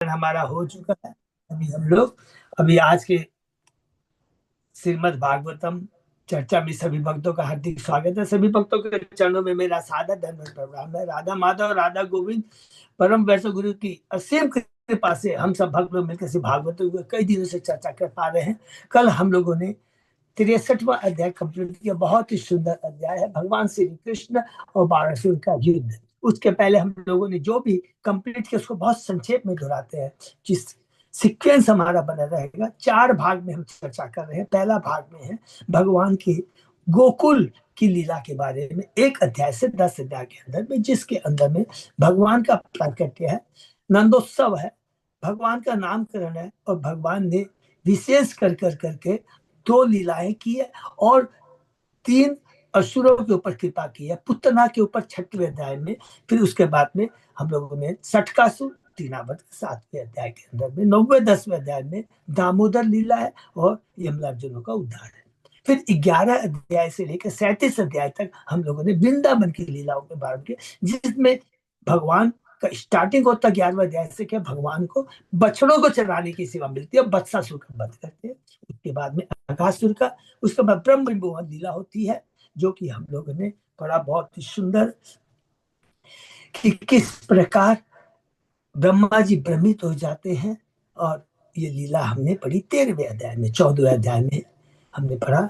चिंतन हमारा हो चुका है। अभी आज के श्रीमद् भागवतम चर्चा में सभी भक्तों का हार्दिक स्वागत है। सभी भक्तों के चरणों में मेरा सादर धन्यवाद प्रणाम है। राधा माधव राधा गोविंद परम वैष्णव गुरु की असीम कृपा से हम सब भक्त लोग मिलकर से भागवत कई दिनों से चर्चा कर पा रहे हैं। कल हम लोगों ने 63वां अध्याय कंप्लीट किया। बहुत ही सुंदर अध्याय है, भगवान श्री कृष्ण और बाणासुर का युद्ध। उसके पहले हम लोगों ने जो भी कंप्लीट किया उसको बहुत संक्षेप में दोहराते हैं। जिस सीक्वेंस हमारा बना रहेगा, 4 भाग में हम चर्चा कर रहे हैं। पहला भाग में है भगवान की गोकुल की लीला के बारे में, 1 अध्याय से 10 अध्याय के अंदर में, जिसके अंदर में भगवान का प्राकट्य है, नंदोत्सव है, भगवान का नामकरण है और भगवान ने विशेष कर करके 2 लीलाएं की है और 3 असुरों के ऊपर कृपा की है, पुतना के ऊपर 6वें अध्याय में। फिर उसके बाद में हम लोगों ने सटकासुर तीनावत 7वें अध्याय के अंदर में, 9वें 10वें अध्याय में दामोदर लीला है और यमलार्जुनों का उद्धार है। फिर 11 अध्याय से लेकर 37 अध्याय तक हम लोगों ने वृंदावन की लीलाओं के बारे में, जिसमें भगवान का स्टार्टिंग होता है 11वें अध्याय से, क्या भगवान को बछड़ों को चराने की सेवा मिलती है, बत्सासुर का वध करते हैं। उसके बाद में अघासुर का, उसके बाद ब्रह्म मोहन लीला होती है, जो कि हम लोगों ने पढ़ा बहुत ही सुंदर कि किस प्रकार ब्रह्मा जी भ्रमित हो जाते हैं। और ये लीला हमने पढ़ी 13वें अध्याय में। 14वें अध्याय में हमने पढ़ा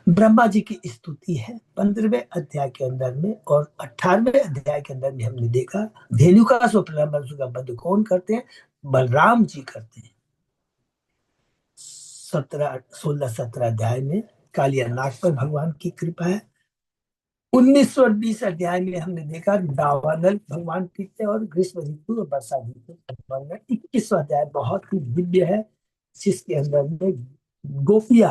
ब्रह्मा जी की स्तुति है 15वें अध्याय के अंदर में, और 18वें अध्याय के अंदर में हमने देखा धेनुकासुर का वध कौन करते हैं, बलराम जी करते हैं। 16-17 अध्याय में कालिया नाग पर भगवान की कृपा है। 19 और 20 अध्याय में हमने देखा दावानल भगवान पीते और ग्रीष्म ऋतु और वर्षा ऋतु भगवान का। 21वां अध्याय बहुत ही दिव्य है, जिसके अंदर में गोपिया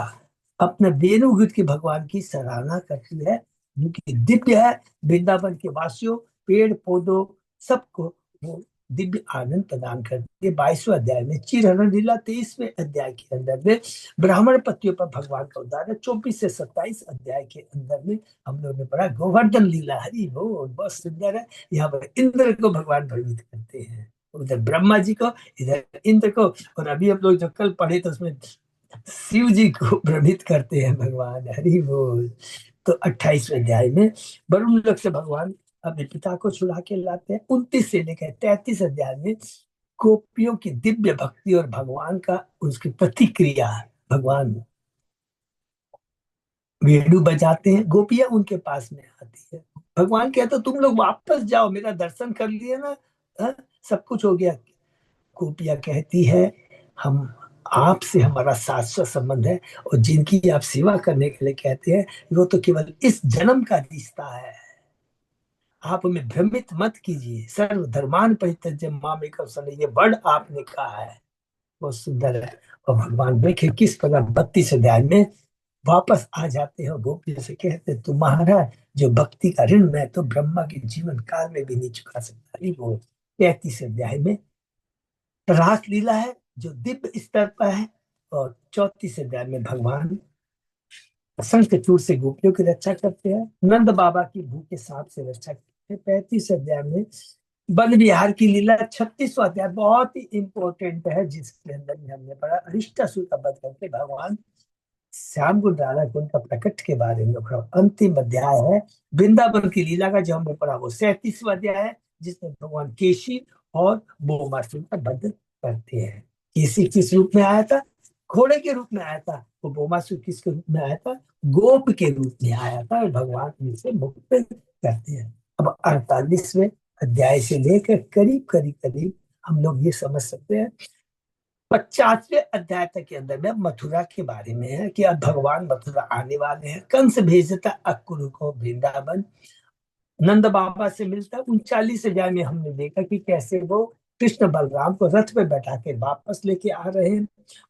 अपने वेणुगीत की भगवान की सराहना करती है, जो कि दिव्य है। वृंदावन के वासियों, पेड़ पौधों, सबको वो दिव्य आनंद प्रदान करती है। 22वें अध्याय में चिरहरण लीला। 23वें अध्याय के अंदर में ब्राह्मण पतियों पर भगवान का उद्धार है। 24 से 27 अध्याय के अंदर में हम लोगों ने पढ़ा गोवर्धन लीला। हरि बोल, बहुत सुंदर है। यहाँ पर इंद्र को भगवान भ्रमित करते हैं, उधर ब्रह्मा जी को, इधर इंद्र को। और अभी हम लोग जो कल पढ़े तो उसमें शिव जी को भ्रमित करते हैं भगवान। हरि बोल। तो 28वें अध्याय में वरुण लोक से भगवान अपने पिता को छुड़ा के लाते हैं। 29 से लेकर 33 अध्याय में गोपियों की दिव्य भक्ति और भगवान का उसकी प्रतिक्रिया। भगवान वेणु बजाते हैं, गोपियां उनके पास में आती है। भगवान कहते तुम लोग वापस जाओ, मेरा दर्शन कर लिए ना, हा? सब कुछ हो गया। गोपियां कहती है हम आपसे हमारा शाश्वत संबंध है, और जिनकी आप सेवा करने के लिए कहते हैं वो तो केवल इस जन्म का रिश्ता है। आप हमें भ्रमित मत कीजिए। सर्व धर्मान परित्यज्य मामेकं शरणं, ये वर्ड आपने कहा है, बहुत सुंदर है। और भगवान देखे किस प्रकार 32 अध्याय में वापस आ जाते हैं। गोपियों से कहते हैं तुम्हारा जो भक्ति का ऋण मैं तो ब्रह्मा के जीवन काल में भी नहीं चुका सकता। नहीं, वो 33 अध्याय में रास लीला है जो दिव्य स्तर पर है। और 34 अध्याय में भगवान शंखचूड़ से गोपियों की रक्षा करते हैं, नंद बाबा की भूखे सांप से रक्षा करते हैं। 35 अध्याय में वन विहार की लीला। 36वां अध्याय बहुत ही इंपॉर्टेंट है, जिसके अंदर में हमने पढ़ा अरिष्टासुर का वध करके भगवान श्याम गुण राधा गुण का प्रकट के बारे में पढ़ा। अंतिम अध्याय है वृंदावन की लीला का, जो हमने पढ़ा वो 37वां अध्याय है, जिसमें भगवान केशी और बोमासुर का वध करते हैं। केशी किस रूप में आया था, घोड़े के रूप में आया था। वो बोमासुर किसके रूप में आया था, गोप के रूप में आया था, और भगवान इनसे मुक्त करते हैं। अब 48वें अध्याय से लेकर करीब करीब करीब हम लोग ये समझ सकते हैं 50वें अध्याय तक के अंदर में मथुरा के बारे में है कि अब भगवान मथुरा आने वाले हैं। कंस भेजता अक्रूर को वृंदावन, नंद बाबा से मिलता। 39 अध्याय में हमने देखा कि कैसे वो कृष्ण बलराम को रथ पे बैठा के वापस लेके आ रहे हैं।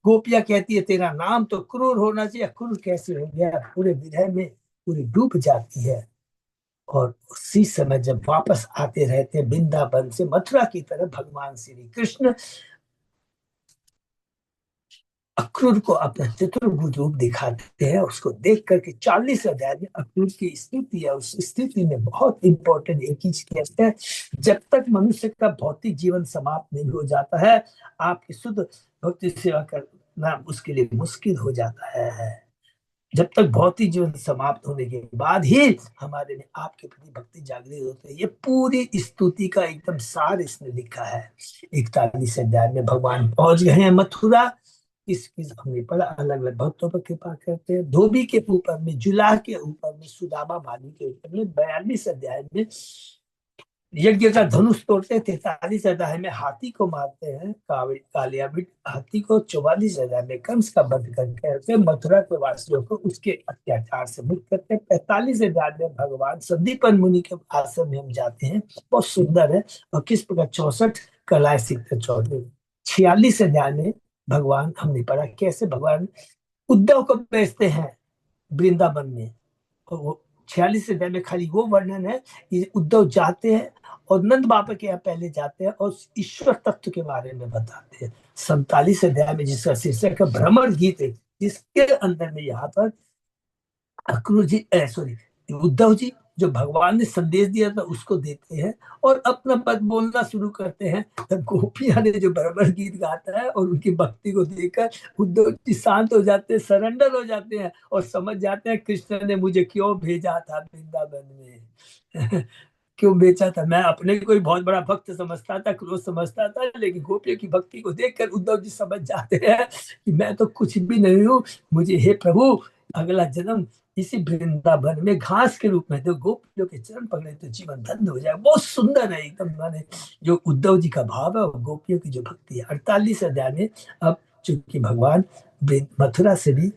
गोपिया कहती है तेरा नाम तो क्रूर होना चाहिए, क्रूर कैसे हो गया, पूरे विरह में पूरी डूब जाती है। और उसी समय जब वापस आते रहते हैं वृंदावन से मथुरा की तरफ, भगवान श्री कृष्ण अक्रूर को अपना चतुर्भुज रूप दिखाते हैं। उसको देख करके 40 अध्याय में अक्रूर की स्थिति है, उस स्थिति में बहुत इंपॉर्टेंट एक चीज कहते हैं, जब तक मनुष्य का भौतिक जीवन समाप्त नहीं हो जाता है, आपकी शुद्ध भक्ति सेवा करना उसके लिए मुश्किल हो जाता है। जब तक भौतिक जीवन समाप्त होने के बाद ही हमारे में आपके प्रति भक्ति जागृत होती है। ये पूरी स्तुति का एकदम सार इसने लिखा है। 41 अध्याय में भगवान पहुंच गए हैं मथुरा। इसकी हमने पढ़ा, अलग अलग भक्तों पर कृपा करते हैं। धोबी के ऊपर में, जुलाह के ऊपर में, सुदामा भालू के ऊपर में 42 अध्याय में यज्ञ का धनुष तोड़ते हैं। 43 अध्याय में हाथी को मारते हैं, कालियाबीट हाथी को। 44 अध्याय में कंस का वध करके मथुरा के वासियों को उसके अत्याचार से मुक्त करते हैं। 45 अध्याय में भगवान संदीपन मुनि के आश्रम में हम जाते हैं, बहुत सुंदर है। और किस प्रकार 64 कलाएं सीखते 44। 46 अध्याय में भगवान, हमने पढ़ा कैसे भगवान उद्धव को बेचते हैं वृंदावन में। और वो 46 अध्याय में खाली वो वर्णन है कि उद्धव जाते हैं और नंद बाबा के यहाँ पहले जाते हैं और ईश्वर तत्व के बारे में बताते हैं। 47 अध्याय में जिसका शीर्षक है भ्रमर गीत है, जिसके अंदर में यहाँ पर अक्रूर जी सॉरी उद्धव जी जो भगवान ने संदेश दिया था उसको देते हैं और अपना पद बोलना शुरू करते हैं। तब गोपियां ने जो भ्रमर गीत गाता है और उनकी भक्ति को देखकर उद्धव जी शांत हो जाते हैं, सरेंडर हो जाते हैं और समझ जाते हैं कृष्ण ने मुझे क्यों भेजा था वृंदावन में। क्यों बेचा था, मैं अपने को ही बहुत बड़ा भक्त समझता था, क्रोध समझता था, लेकिन गोपियों की भक्ति को देखकर उद्धव जी समझ जाते हैं कि मैं तो कुछ भी नहीं हूँ, मुझे हे प्रभु अगला जन्म इसी वृंदावन में घास के रूप में तो गोपियों के चरण पकड़े तो जीवन धन्य हो जाए। बहुत सुंदर है एकदम, माने जो उद्धव जी का भाव है और गोपियों की जो भक्ति है। 48 अध्याय में अब चूंकि भगवान मथुरा से भी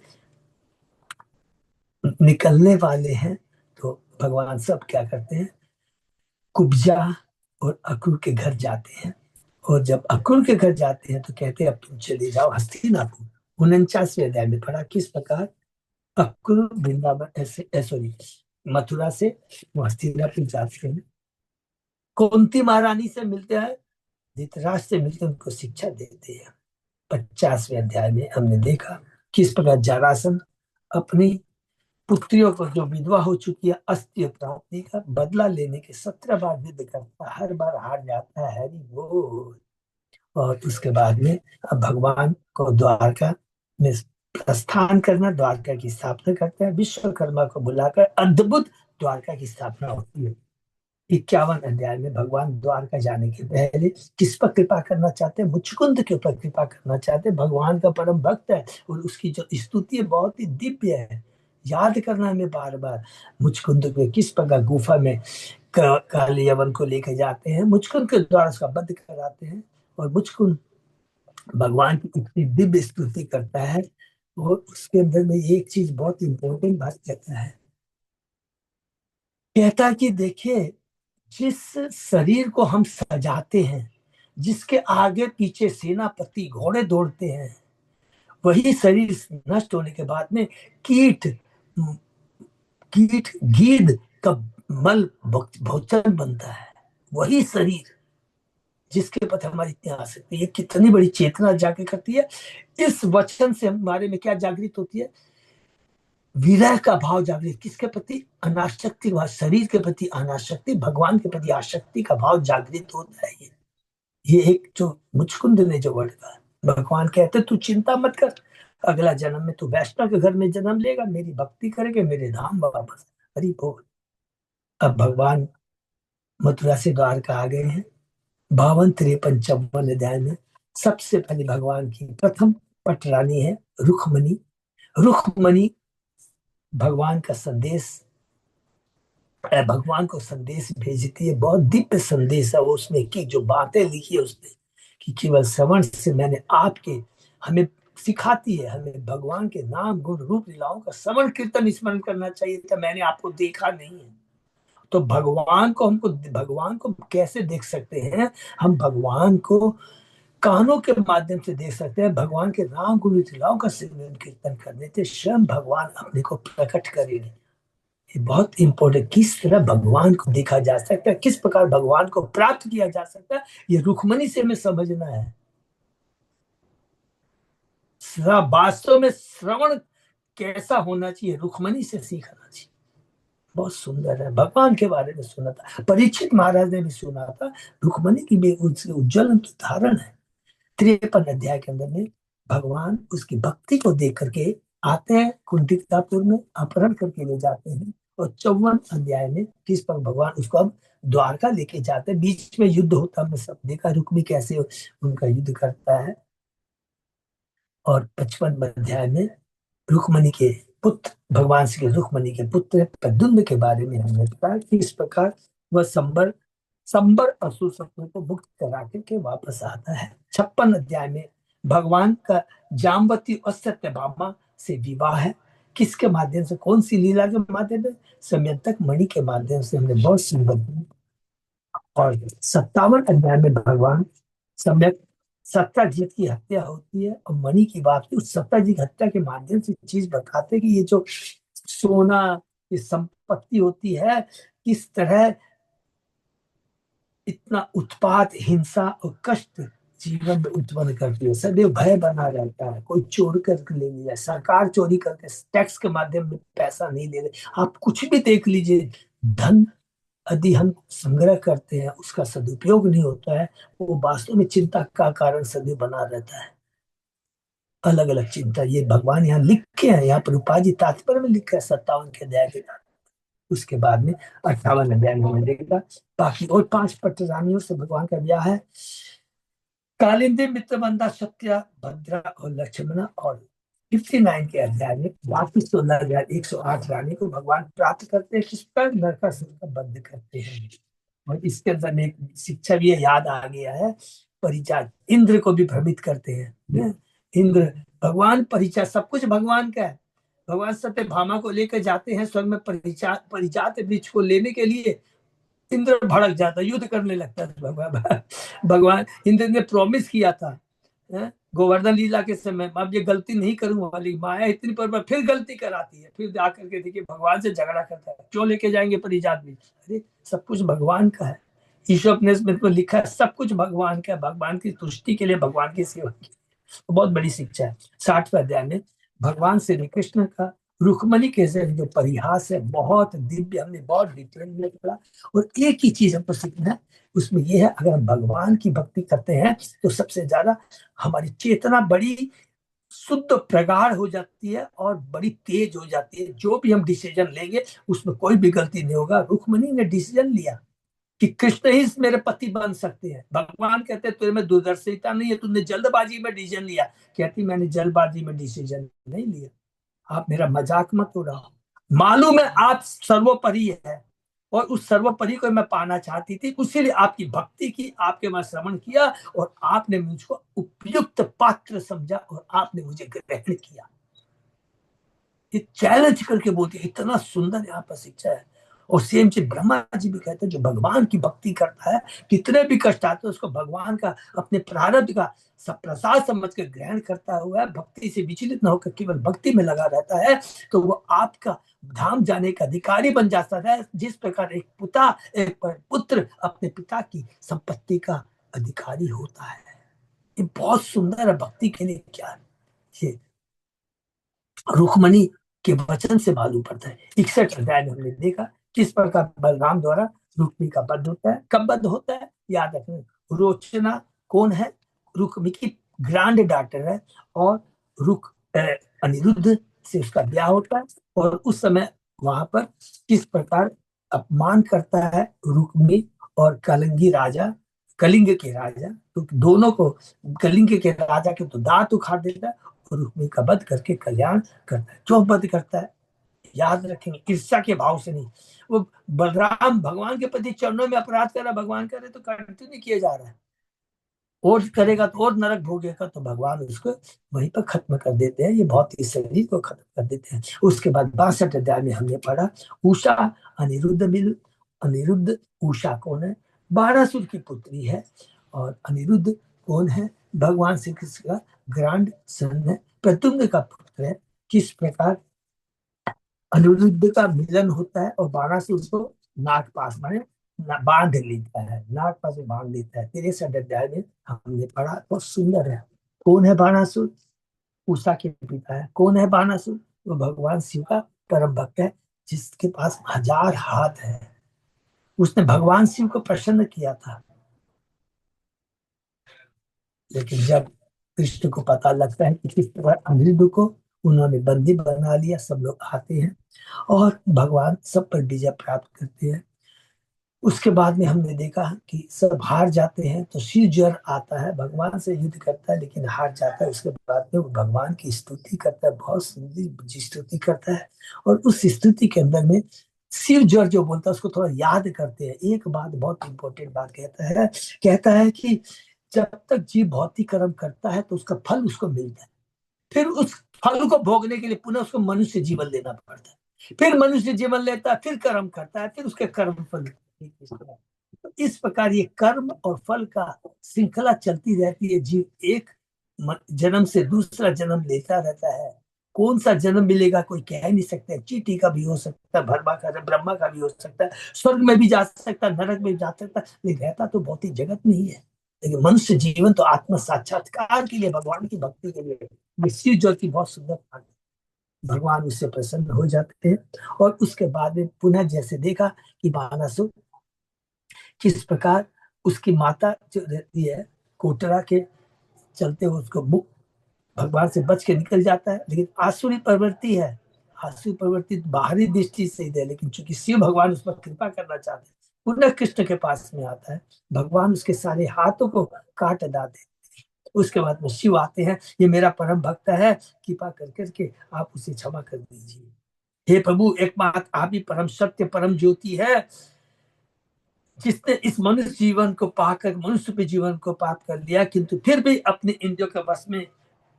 निकलने वाले हैं, तो भगवान सब क्या करते हैं, कुब्जा और अक्रूर के घर जाते हैं। और जब अक्रूर के घर जाते हैं तो कहते हैं अब तुम चले जाओ हस्तिनापुर। 49वें अध्याय में पढ़ा किस प्रकार अक्रूर वृंदावन ऐसे सॉरी मथुरा से हस्तिनापुर जाते हैं, कुंती महारानी से मिलते हैं, धृतराष्ट्र से मिलकर उनको शिक्षा देते हैं। 50वें अध्याय में हमने देखा किस प्रकार जरासंध अपनी पुत्रियों पर जो विधवा हो चुकी है अस्त्य प्राप्ति का बदला लेने के 17 बार युद्ध करता है, हर बार हार जाता है, हरि बोल। और उसके बाद में अब भगवान को द्वारका में प्रस्थान करना, द्वारका की स्थापना करते हैं। विश्वकर्मा को बुलाकर अद्भुत द्वारका की स्थापना होती है। 51 अध्याय में भगवान द्वारका जाने के पहले किस पर कृपा करना चाहते हैं, मुचकुंद के ऊपर कृपा करना चाहते हैं। भगवान का परम भक्त है और उसकी जो स्तुति है बहुत ही दिव्य है, याद करना हमें बार बार। मुचकुंद को किस प्रकार गुफा में काली यवन को लेकर जाते हैं, मुचकुंद के द्वारा उसका वध कराते हैं और मुचकुंद भगवान की इतनी दिव्य स्तुति करता है। और उसके अंदर में एक चीज बहुत इंपॉर्टेंट बात कहता है, कहता है कि देखिए जिस शरीर को हम सजाते हैं, जिसके आगे पीछे सेनापति घोड़े दौड़ते हैं, वही शरीर नष्ट होने के बाद में कीट कीट गीध का मल भोजन बनता है। वही शरीर जिसके प्रति हमारी इतनी आसक्ति, ये कितनी बड़ी चेतना जागृत करती है। इस वचन से हमारे में क्या जागृत होती है, विरह का भाव जागृत, किसके प्रति, अनासक्ति, शरीर के प्रति अनासक्ति, भगवान के प्रति आसक्ति का भाव जागृत होता है। ये एक जो मुचकुंद ने जो वर्ड का, भगवान कहते तू चिंता मत कर, अगला जन्म में तू वैष्णव के घर में जन्म लेगा, मेरी भक्ति करेगा, मेरे धाम वापस। हरि बोल। अब भगवान मथुरा से द्वारका आ गए हैं। 52, 53, 54 अध्याय में सबसे पहले भगवान की प्रथम पटरानी है रुक्मणी। रुक्मणी भगवान का संदेश, भगवान को संदेश भेजती है, बहुत दिव्य संदेश है वो उसमें की जो बातें लिखी है उसने, कि केवल श्रवण से मैंने आपके, हमें सिखाती है, हमें भगवान के नाम गुण रूप लीलाओं का श्रवण कीर्तन स्मरण करना चाहिए था। मैंने आपको देखा नहीं है, तो भगवान को कैसे देख सकते हैं, हम भगवान को कानों के माध्यम से देख सकते हैं। भगवान के नाम गुण लीलाओं का सिमरन कीर्तन करने से स्वयं भगवान अपने को प्रकट करेंगे। ये बहुत इंपॉर्टेंट, किस तरह भगवान को देखा जा सकता है, किस प्रकार भगवान को प्राप्त किया जा सकता है, ये रुक्मणी से हमें समझना है। वास्तव में श्रवण कैसा होना चाहिए, रुक्मणी से सीखना चाहिए। बहुत सुंदर है, भगवान के बारे में सुना था, परीक्षित महाराज ने भी सुना था। रुक्मणी की भी उसके उज्जवल की धारण है। 53 अध्याय के अंदर में भगवान उसकी भक्ति को देख करके आते हैं, कुंतिकापुर में अपहरण करके ले जाते हैं। और 54 अध्याय में किस पर भगवान उसको अब द्वारका लेके जाते हैं। बीच में युद्ध होता है, हमने सब देखा रुक्मी कैसे उनका युद्ध करता है। और 55 अध्याय में रुक्मणी के पुत्र, भगवान श्री रुक्मणी के पुत्र प्रद्युम्न के बारे में हमने बताया कि इस प्रकार वह संबर संबर असुर शत्रु को मुक्त करा के वापस आता है। 56 अध्याय में भगवान का जामवती और सत्यभामा से विवाह है। किसके माध्यम से, कौन सी लीला के माध्यम से? समयंतक मणि के माध्यम से। हमने बहुत सुंदर। और 57 अध्याय में भगवान सम्यक सत्ताजीत की हत्या होती है और मणि की बात, उस सत्ताजी की हत्या के माध्यम से चीज बताते हैं कि ये जो सोना, ये संपत्ति होती है, किस तरह इतना उत्पात, हिंसा और कष्ट जीवन में उत्पन्न करती है। सदैव भय बना रहता है, कोई चोर करके ले लिया, सरकार चोरी करके टैक्स के माध्यम में पैसा नहीं ले रहे। आप कुछ भी देख लीजिए, धन यदि हम संग्रह करते हैं, उसका सदुपयोग नहीं होता है, वो वास्तव में चिंता का कारण सदैव बना रहता है। अलग अलग चिंता, ये भगवान यहाँ लिखे हैं, यहाँ पर उपाधि तात्पर्य में लिखा है 57 के अध्याय के। उसके बाद में 58 अध्याय में हमें देखेगा। बाकी और 5 पटरानियों से भगवान का ब्याह है। कालिंदी, मित्रबंधा, सत्या, भद्रा और लक्ष्मणा। और 59 के अध्याय में बाकी 16,108 रानी को भगवान प्राप्त करते हैं, किस पर? नरकासुर का बंध करते हैं। और इसके अंदर में एक शिक्षा भी है, याद आ गया है। परिचार इंद्र को भी भ्रमित करते हैं न? इंद्र, भगवान परिचार, सब कुछ भगवान का है। भगवान सत्यभामा को लेकर जाते हैं स्वर्ग में, परिजात वृक्ष को लेने के लिए। इंद्र भड़क जाता, युद्ध करने लगता है। भगवान इंद्र ने प्रॉमिस किया था गोवर्धन लीला के समय, अब ये गलती नहीं करूंगा वाली माया इतनी पर फिर गलती कराती है। फिर आकर के देखिए भगवान से झगड़ा करता है, क्यों लेके जाएंगे परिजात भी? अरे सब कुछ भगवान का है। ईश्वर ने इसमें लिखा है, सब कुछ भगवान का है, भगवान की तुष्टि के लिए, भगवान की सेवा की। तो बहुत बड़ी शिक्षा है। 60वें अध्याय में भगवान श्री कृष्ण का रुक्मणी के जो परिहास है, बहुत दिव्य, हमने बहुत डिटेल में पढ़ा। और एक ही चीज हमको सीखना है उसमें, यह है अगर हम भगवान की भक्ति करते हैं तो सबसे ज्यादा हमारी चेतना बड़ी शुद्ध प्रगाढ़ हो जाती है और बड़ी तेज हो जाती है। जो भी हम डिसीजन लेंगे उसमें कोई भी गलती नहीं होगा। रुक्मणी ने डिसीजन लिया कि कृष्ण ही मेरे पति बन सकते हैं। भगवान कहते हैं तेरे में दूरदर्शिता नहीं है, तुमने जल्दबाजी में डिसीजन लिया। कहती मैंने जल्दबाजी में डिसीजन नहीं लिया, आप मेरा मजाक मत उड़ाओ। मालूम है आप सर्वोपरि है और उस सर्वोपरि को मैं पाना चाहती थी, इसीलिए आपकी भक्ति की, आपके मैं श्रवण किया और आपने मुझको उपयुक्त पात्र समझा और आपने मुझे ग्रहण किया। ये चैलेंज करके बोलती है, इतना सुंदर यहाँ पर शिक्षा है। और सेम चीज ब्रह्मा जी भी कहते हैं, जो भगवान की भक्ति करता है, कितने भी कष्ट आते हैं उसको भगवान का अपने प्रारब्ध का सब प्रसाद समझ कर ग्रहण करता हुआ भक्ति से विचलित न होकर केवल भक्ति में लगा रहता है, तो वो आपका धाम जाने का अधिकारी बन जाता है। जिस प्रकार एक पिता, एक पुत्र अपने पिता की संपत्ति का अधिकारी होता है। ये बहुत सुंदर है भक्ति के लिए। क्या ये रुक्मणी के वचन से मालूम पड़ता है। 61 अध्याय में हमने देखा किस प्रकार बलराम द्वारा रुक्मी का वध होता है। कब वध होता है याद रखना। रोचना कौन है? रुक्मी की ग्रैंड डॉटर है। और अनिरुद्ध से उसका ब्याह होता है। और उस समय वहां पर किस प्रकार अपमान करता है रुक्मी और कलिंग के राजा, तो दोनों को, कलिंग के राजा के तो दांत उखाड़ देता है और रुक्मी का वध करके कल्याण करता है। क्यों वध करता है याद रखेंगे, ईर्ष्या के भाव से नहीं। वो बलराम भगवान के प्रति चरणों में अपराध कर रहा, भगवान करे तो कंटिन्यू किया जा रहा है, और करेगा तो और नरक भोगेगा, तो भगवान उसको वहीं पर खत्म कर देते हैं। ये बहुत ही शरीर को खत्म कर देते हैं। उसके बाद 62 अध्याय में हमने पढ़ा उषा अनिरुद्ध मिल। अनिरुद्ध, उषा कौन है? बाणासुर की पुत्री है। और अनिरुद्ध कौन है? भगवान श्री कृष्ण का ग्रैंड सन है, प्रद्युम्न का पुत्र है। किस प्रकार अनिरुद्ध का मिलन होता है और बाणासुर को नागपाश माने बांध लेता है, नागपाश में बांध लेता है। 63 अध्याय में हमने पढ़ा, बहुत सुंदर है। कौन है बाणासुर? उषा के पिता है। कौन है बानासुर? वो भगवान शिव का परम भक्त है, जिसके पास 1000 हाथ है। उसने भगवान शिव को प्रसन्न किया था। लेकिन जब कृष्ण को पता लगता है कि किस तरह अनिरुद्ध को उन्होंने बंदी बना लिया, सब लोग आते हैं और भगवान सब पर विजय प्राप्त करते हैं। उसके बाद में हमने देखा कि सब हार जाते हैं, तो शिव ज्वर आता है, भगवान से युद्ध करता है लेकिन हार जाता है। उसके बाद में वो भगवान की स्तुति करता है, बहुत सुंदर स्तुति करता है। और उस स्तुति के अंदर में शिव ज्वर जो बोलता है उसको थोड़ा याद करते हैं। एक बात, बहुत इंपॉर्टेंट बात कहता है कि जब तक जीव भौतिक कर्म करता है तो उसका फल उसको मिलता है। फिर उस फल को भोगने के लिए पुनः उसको मनुष्य जीवन लेना पड़ता है। फिर मनुष्य जीवन लेता है, फिर कर्म करता है, फिर उसके कर्म फल। तो इस प्रकार ये कर्म और फल का श्रृंखला चलती रहती है। जीव एक जन्म से दूसरा जन्म लेता रहता है। कौन सा जन्म मिलेगा कोई कह नहीं सकता। चींटी का भी हो सकता है, ब्रह्मा का भी हो सकता है, स्वर्ग में भी जा सकता है, नरक में भी जा सकता है, लेकिन रहता तो भौतिक जगत में ही है। लेकिन मनुष्य जीवन तो आत्म साक्षात्कार के लिए, भगवान की भक्ति के लिए, निश्चित जो की बहुत सुंदर बात है। भगवान उससे प्रसन्न हो जाते हैं। और उसके बाद में पुनः जैसे देखा कि बानासुर किस प्रकार उसकी माता जो रहती है कोटरा के चलते उसको भगवान से बच के निकल जाता है। लेकिन आसुरी प्रवृत्ति है, आसुरी प्रवृत्ति बाहरी दृष्टि से ही है, लेकिन चूंकि शिव भगवान उस पर कृपा करना चाहते हैं, पुनः कृष्ण के पास में आता है। भगवान उसके सारे हाथों को काट डालते हैं। उसके बाद में शिव आते हैं, ये मेरा परम भक्त है, कृपा कर करके आप उसे क्षमा कर दीजिए। हे प्रभु, एकमात्र आप ही परम सत्य परम ज्योति है, जिसने इस मनुष्य जीवन को पाकर मनुष्य के जीवन को प्राप्त कर लिया, किंतु फिर भी अपने इंद्रियों के बस में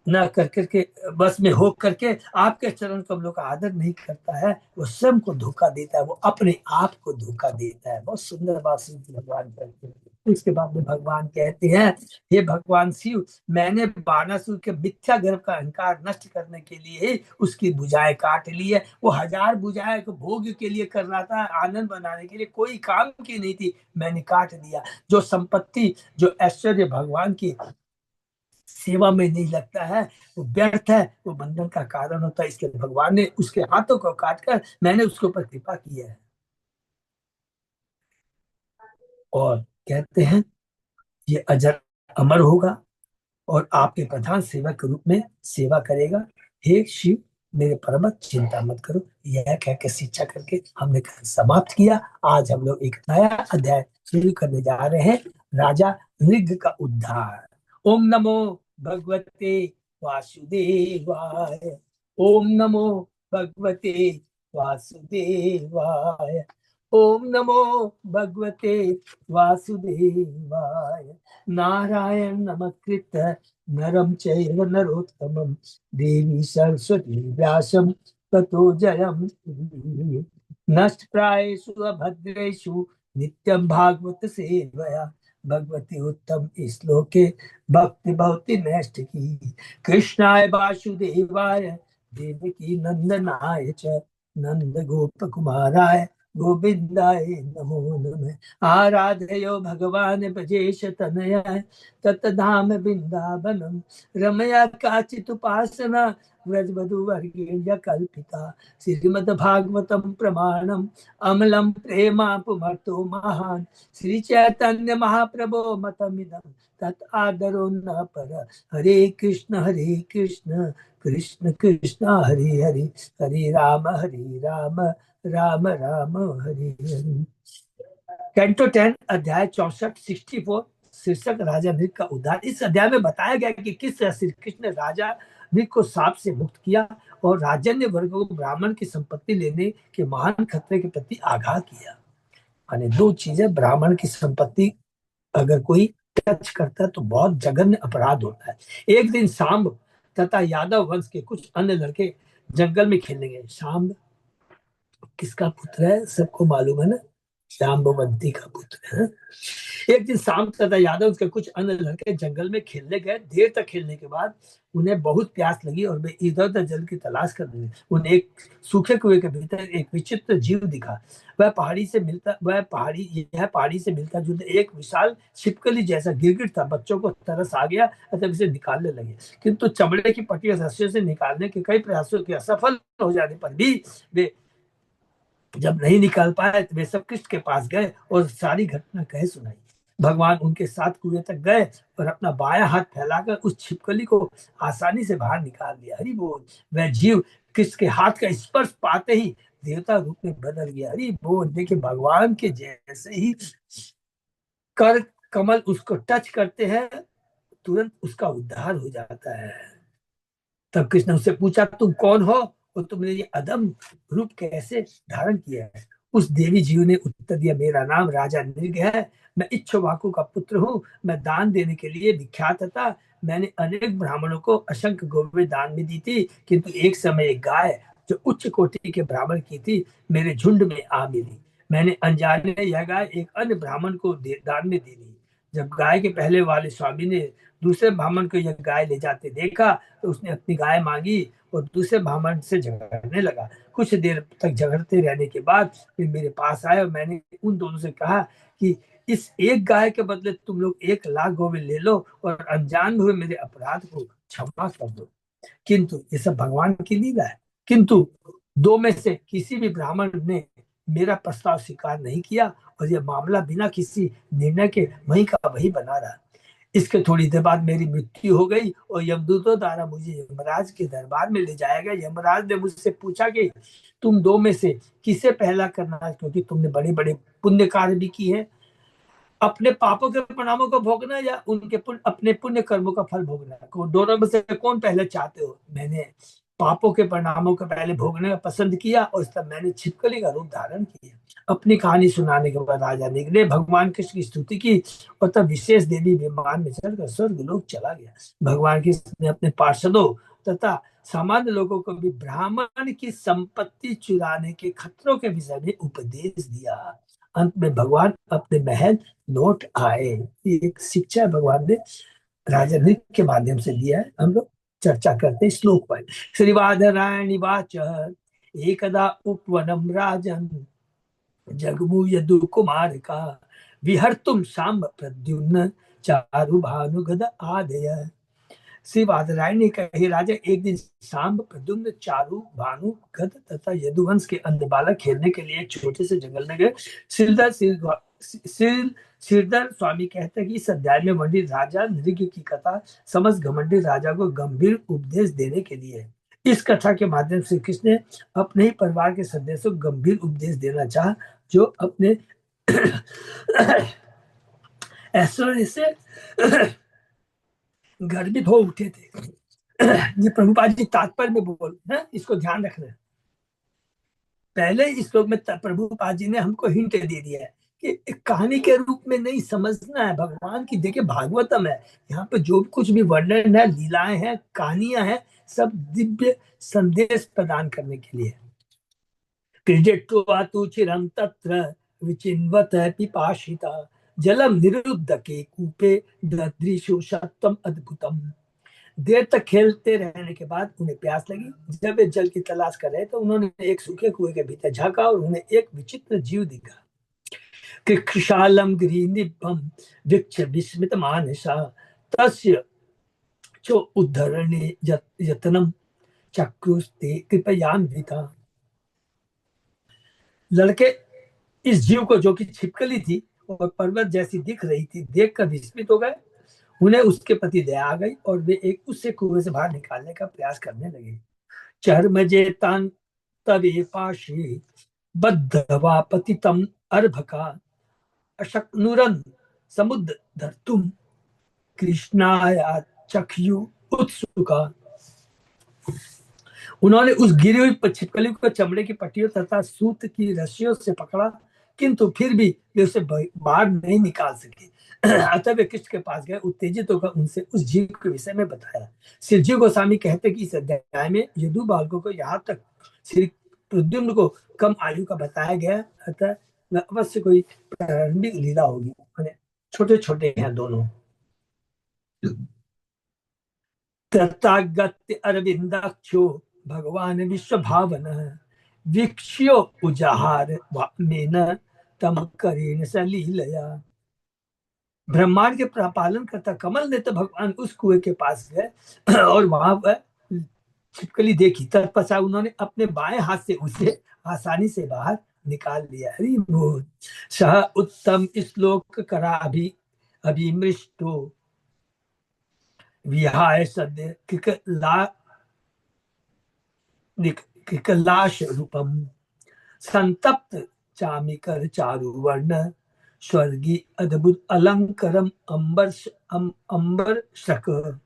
न कर करके, बस में हो करके आपके चरण कमलों का आदर नहीं करता है। वो स्वयं को धोखा देता है, वो अपने आप को धोखा देता है। बहुत सुंदर बात श्री भगवान करते हैं। इसके बाद में भगवान कहते हैं, हे भगवान शिव, मैंने बानासुर के मिथ्या गर्भ का अहंकार नष्ट करने के लिए उसकी भुजाएं काट ली है। वो 1000 भुजाएं को भोग के लिए कर रहा था, आनंद बनाने के लिए, कोई काम की नहीं थी, मैंने काट दिया। जो संपत्ति, जो ऐश्वर्य भगवान की सेवा में नहीं लगता है, वो व्यर्थ है, वो बंधन का कारण होता है। इसलिए भगवान ने उसके हाथों को काटकर मैंने उसके ऊपर कृपा की है। और कहते हैं ये अजर अमर होगा और आपके प्रधान सेवक के रूप में सेवा करेगा। हे शिव, मेरे परमत चिंता मत करो। यह कहकर शिक्षा करके हमने समाप्त किया। आज हम लोग एक नया अध्याय शुरू करने जा रहे हैं, राजा ऋग का उद्धार। ओम नमो भगवते वासुदेवाय। ओम नमो भगवते वासुदेवाय। ओम नमो भगवते वासुदेवाय। नारायण नमस्कृत नरम चैव नरोत्तमं देवी सरस्वती व्यासं ततो जयम्। नष्ट प्रायेषु अभद्रेषु नित्यं भागवत सेवया भगवती उत्तम श्लोके भक्ति भवति नैष्ठिकी। कृष्णाय वासुदेवाय देवकी नंदनाय च नंद गोप कुमाराय गोविंदाय नमो नमः। आराधयो भगवान ब्रजेश तनया ततधाम बिंदावनम रमया काचित उपासना व्रजवधूवर्गीय कल्पिता। श्रीमद्भागवतम प्रमाणम अमलम प्रेमा पुमर्तो महान। श्री चैतन्य महाप्रभो मतमिदं तत् आदरो न पर। हरे कृष्ण कृष्ण कृष्ण हरे हरे, हरे राम राम राम हरे हरे। कैंटो 10 अध्याय 64 शीर्षक राजा नृग का उद्धार। इस अध्याय में बताया गया कि किस तरह श्री कृष्ण ने राजा नृग को सांप से मुक्त किया और राजन्य वर्ग को ब्राह्मण की संपत्ति लेने के महान खतरे के प्रति आगाह किया। यानी दो चीजें, ब्राह्मण की संपत्ति अगर कोई टच करता है तो बहुत जघन्य अपराध होता है। एक दिन सांब तथा यादव वंश के कुछ अन्य लड़के जंगल में खेलने गए। सांब किसका पुत्र है सबको मालूम है ना, जाम्बवंती का पुत्र है। एक दिन शाम तथा यादव के कुछ अन्य लड़के जंगल में खेलने गए। देर तक खेलने के बाद उन्हें बहुत प्यास लगी और वे इधर उधर जल की तलाश कर रहे। उन्हें एक सूखे कुएं के भीतर एक विचित्र जीव दिखा। यह पहाड़ी से मिलता जुलता एक विशाल छिपकली जैसा गिरगिट था। बच्चों को तरस आ गया अतः इसे निकालने लगे, किंतु चमड़े की पट्टी रस्सियों से निकालने के कई प्रयासों के असफल हो जाने पर भी वे जब नहीं निकाल पाए तो वे सब कृष्ण के पास गए और सारी घटना कह सुनाई। भगवान उनके साथ कुएं तक गए और अपना बायां हाथ फैलाकर उस छिपकली को आसानी से बाहर निकाल दिया। हरि बोल। वह जीव कृष्ण के हाथ का स्पर्श पाते ही देवता रूप में बदल गया। हरि बोल। देखिए, भगवान के जैसे ही कर कमल उसको टच करते हैं, तुरंत उसका उद्धार हो जाता है। तब कृष्ण ने उससे पूछा, तुम कौन हो और तुमने ये अदम रूप कैसे धारण किया है? उस देवी जीव ने उत्तर दिया, मेरा नाम राजा नृग है। मैं इक्ष्वाकु का पुत्र हूँ। मैं दान देने के लिए विख्यात था। मैंने अनेक ब्राह्मणों को असंख्य गौवें दान में दी थी, किंतु एक समय एक गाय जो उच्च कोटि के ब्राह्मण की थी मेरे झुंड में आ मिली। मैंने अनजाने यह गाय एक अन्य ब्राह्मण को दान में दे दी। जब गाय के पहले वाले स्वामी ने दूसरे ब्राह्मण को यह गाय ले जाते देखा तो उसने अपनी गाय मांगी और दूसरे ब्राह्मण से झगड़ने लगा। कुछ देर तक झगड़ते रहने के बाद फिर मेरे पास आए और मैंने उन दोनों से कहा कि इस एक गाय के बदले तुम लोग 1,00,000 गौवें ले लो और अनजान हुए मेरे अपराध को क्षमा कर दो। किंतु ये सब भगवान की लीला है। किंतु दो में से किसी भी ब्राह्मण ने मेरा प्रस्ताव स्वीकार नहीं किया और यह मामला बिना किसी निर्णय के वहीं का वही बना रहा। इसके थोड़ी देर बाद मेरी मृत्यु हो गई और यमदूतों द्वारा मुझे यमराज के दरबार में ले जाया गया। यमराज ने मुझसे पूछा कि तुम दो में से किसे पहला करना है, क्योंकि तुमने बड़े बड़े पुण्य कार्य भी किए हैं। अपने पापों के परिणामों को भोगना या अपने पुण्य कर्मों का फल भोगना, दोनों में से कौन पहले चाहते हो? मैंने पापों के परिणामों को पहले भोगने का पसंद किया और तब मैंने छिपकली का रूप धारण किया। अपनी कहानी सुनाने के बाद राजा ने भगवान कृष्ण की स्तुति की और तब विशेष देवी विमान में चढ़कर स्वर्ग लोक चला गया। भगवान कृष्ण ने अपने पार्षदों तथा सामान्य लोगों को भी ब्राह्मण की संपत्ति चुराने के खतरों के विषय में उपदेश दिया। अंत में भगवान अपने महल लौट आए। ये एक शिक्षा भगवान ने राजा नृग के माध्यम से दिया है। हम लोग चर्चा करते हैं श्लोक पर। श्रीवादरायणी वाच एकदा उपवनम राजन जगमु यदु कुमार का विहर्तुम सांब प्रद्युम्न चारु भानुगद आदय। श्री वादरायण ने कहे, राजा एक दिन सांब प्रद्युम्न चारु भानु गद तथा यदुवंश के अन्य बालक खेलने के लिए एक छोटे से जंगल में गए। सिरदर स्वामी कहते हैं कि इस अध्याय में वर्णित राजा नृग की कथा समस्त घमंडी राजा को गंभीर उपदेश देने के लिए है। इस कथा के माध्यम से कृष्ण ने अपने ही परिवार के सदस्यों को गंभीर उपदेश देना चाहा, जो अपने ऐश्वर्य से गर्वित हो उठे थे। ये प्रभुपाद जी तात्पर्य में बोल है, इसको ध्यान रखना। पहले इस श्लोक में प्रभुपाद जी ने हमको हिंट दे दिया है कि कहानी के रूप में नहीं समझना है भगवान की। देखिए, भागवतम है, यहाँ पे जो कुछ भी वर्णन है, लीलाएं हैं, कहानियां हैं, सब दिव्य संदेश प्रदान करने के लिए। क्रीडेत्वा तु चिरं तत्र विचिन्वत पिपाशिता जलम निरुद्ध के कूपे ददृशु सत्वम अद्भुतम। देर तक खेलते रहने के बाद उन्हें प्यास लगी। जब वे जल की तलाश कर रहे तो उन्होंने एक सूखे कुएं के भीतर झांका और उन्हें एक विचित्र जीव दिखा। कृक्षालम गिरिनिभम वृक्ष विस्मित मानसा तस्य चो उद्धरणे यत्नम चक्रुस्ते कृपयान्विता। लड़के इस जीव को, जो कि छिपकली थी और पर्वत जैसी दिख रही थी, देखकर विस्मित हो गए। उन्हें उसके प्रति दया आ गई और वे एक उससे कुएं से बाहर निकालने का प्रयास करने लगे। चर्मजे तान तवे पाशी बद्धवा पतितम अर्भका अशक्नुरन समुद्र धर्तुम कृष्णाया चक्षु उत्सुका। उन्होंने उस गिरी हुई छिपकली को चमड़े की पट्टियों तथा सूत की रस्सियों से पकड़ा, किंतु फिर भी वे उसे बाहर नहीं निकाल सके। अतः वे कृष्ण के पास गए, उत्तेजित होकर उनसे उस जीव के विषय में बताया। श्री जीव गोस्वामी कहते कि इस अध्याय में यदु बालकों को यहाँ तक श्री प्रद्युम्न को कम आयु का बताया गया। अतः अवश्य कोई प्रारंभिक लीला होगी, माने छोटे छोटे हैं दोनों। तथागत्य अरविंदाक्षो भगवान विश्व भावन वीक्ष्यो उजाहार वामेन तम करेण सलीलया। ब्रह्मांड के पालन करता कमल ने तो भगवान उस कुएं के पास गए और वहां पर छिपकली देखी, तत्पश्चात उन्होंने अपने बाएं हाथ से उसे आसानी से बाहर निकाल लिया। हरि बोल। सह उत्तम श्लोक करा अभिमृष्टो विहाय सद्य किकलाश रूपम संतप्त चामिकर चारु वर्ण स्वर्गी अद्भुत अलंकरम अंबर शक।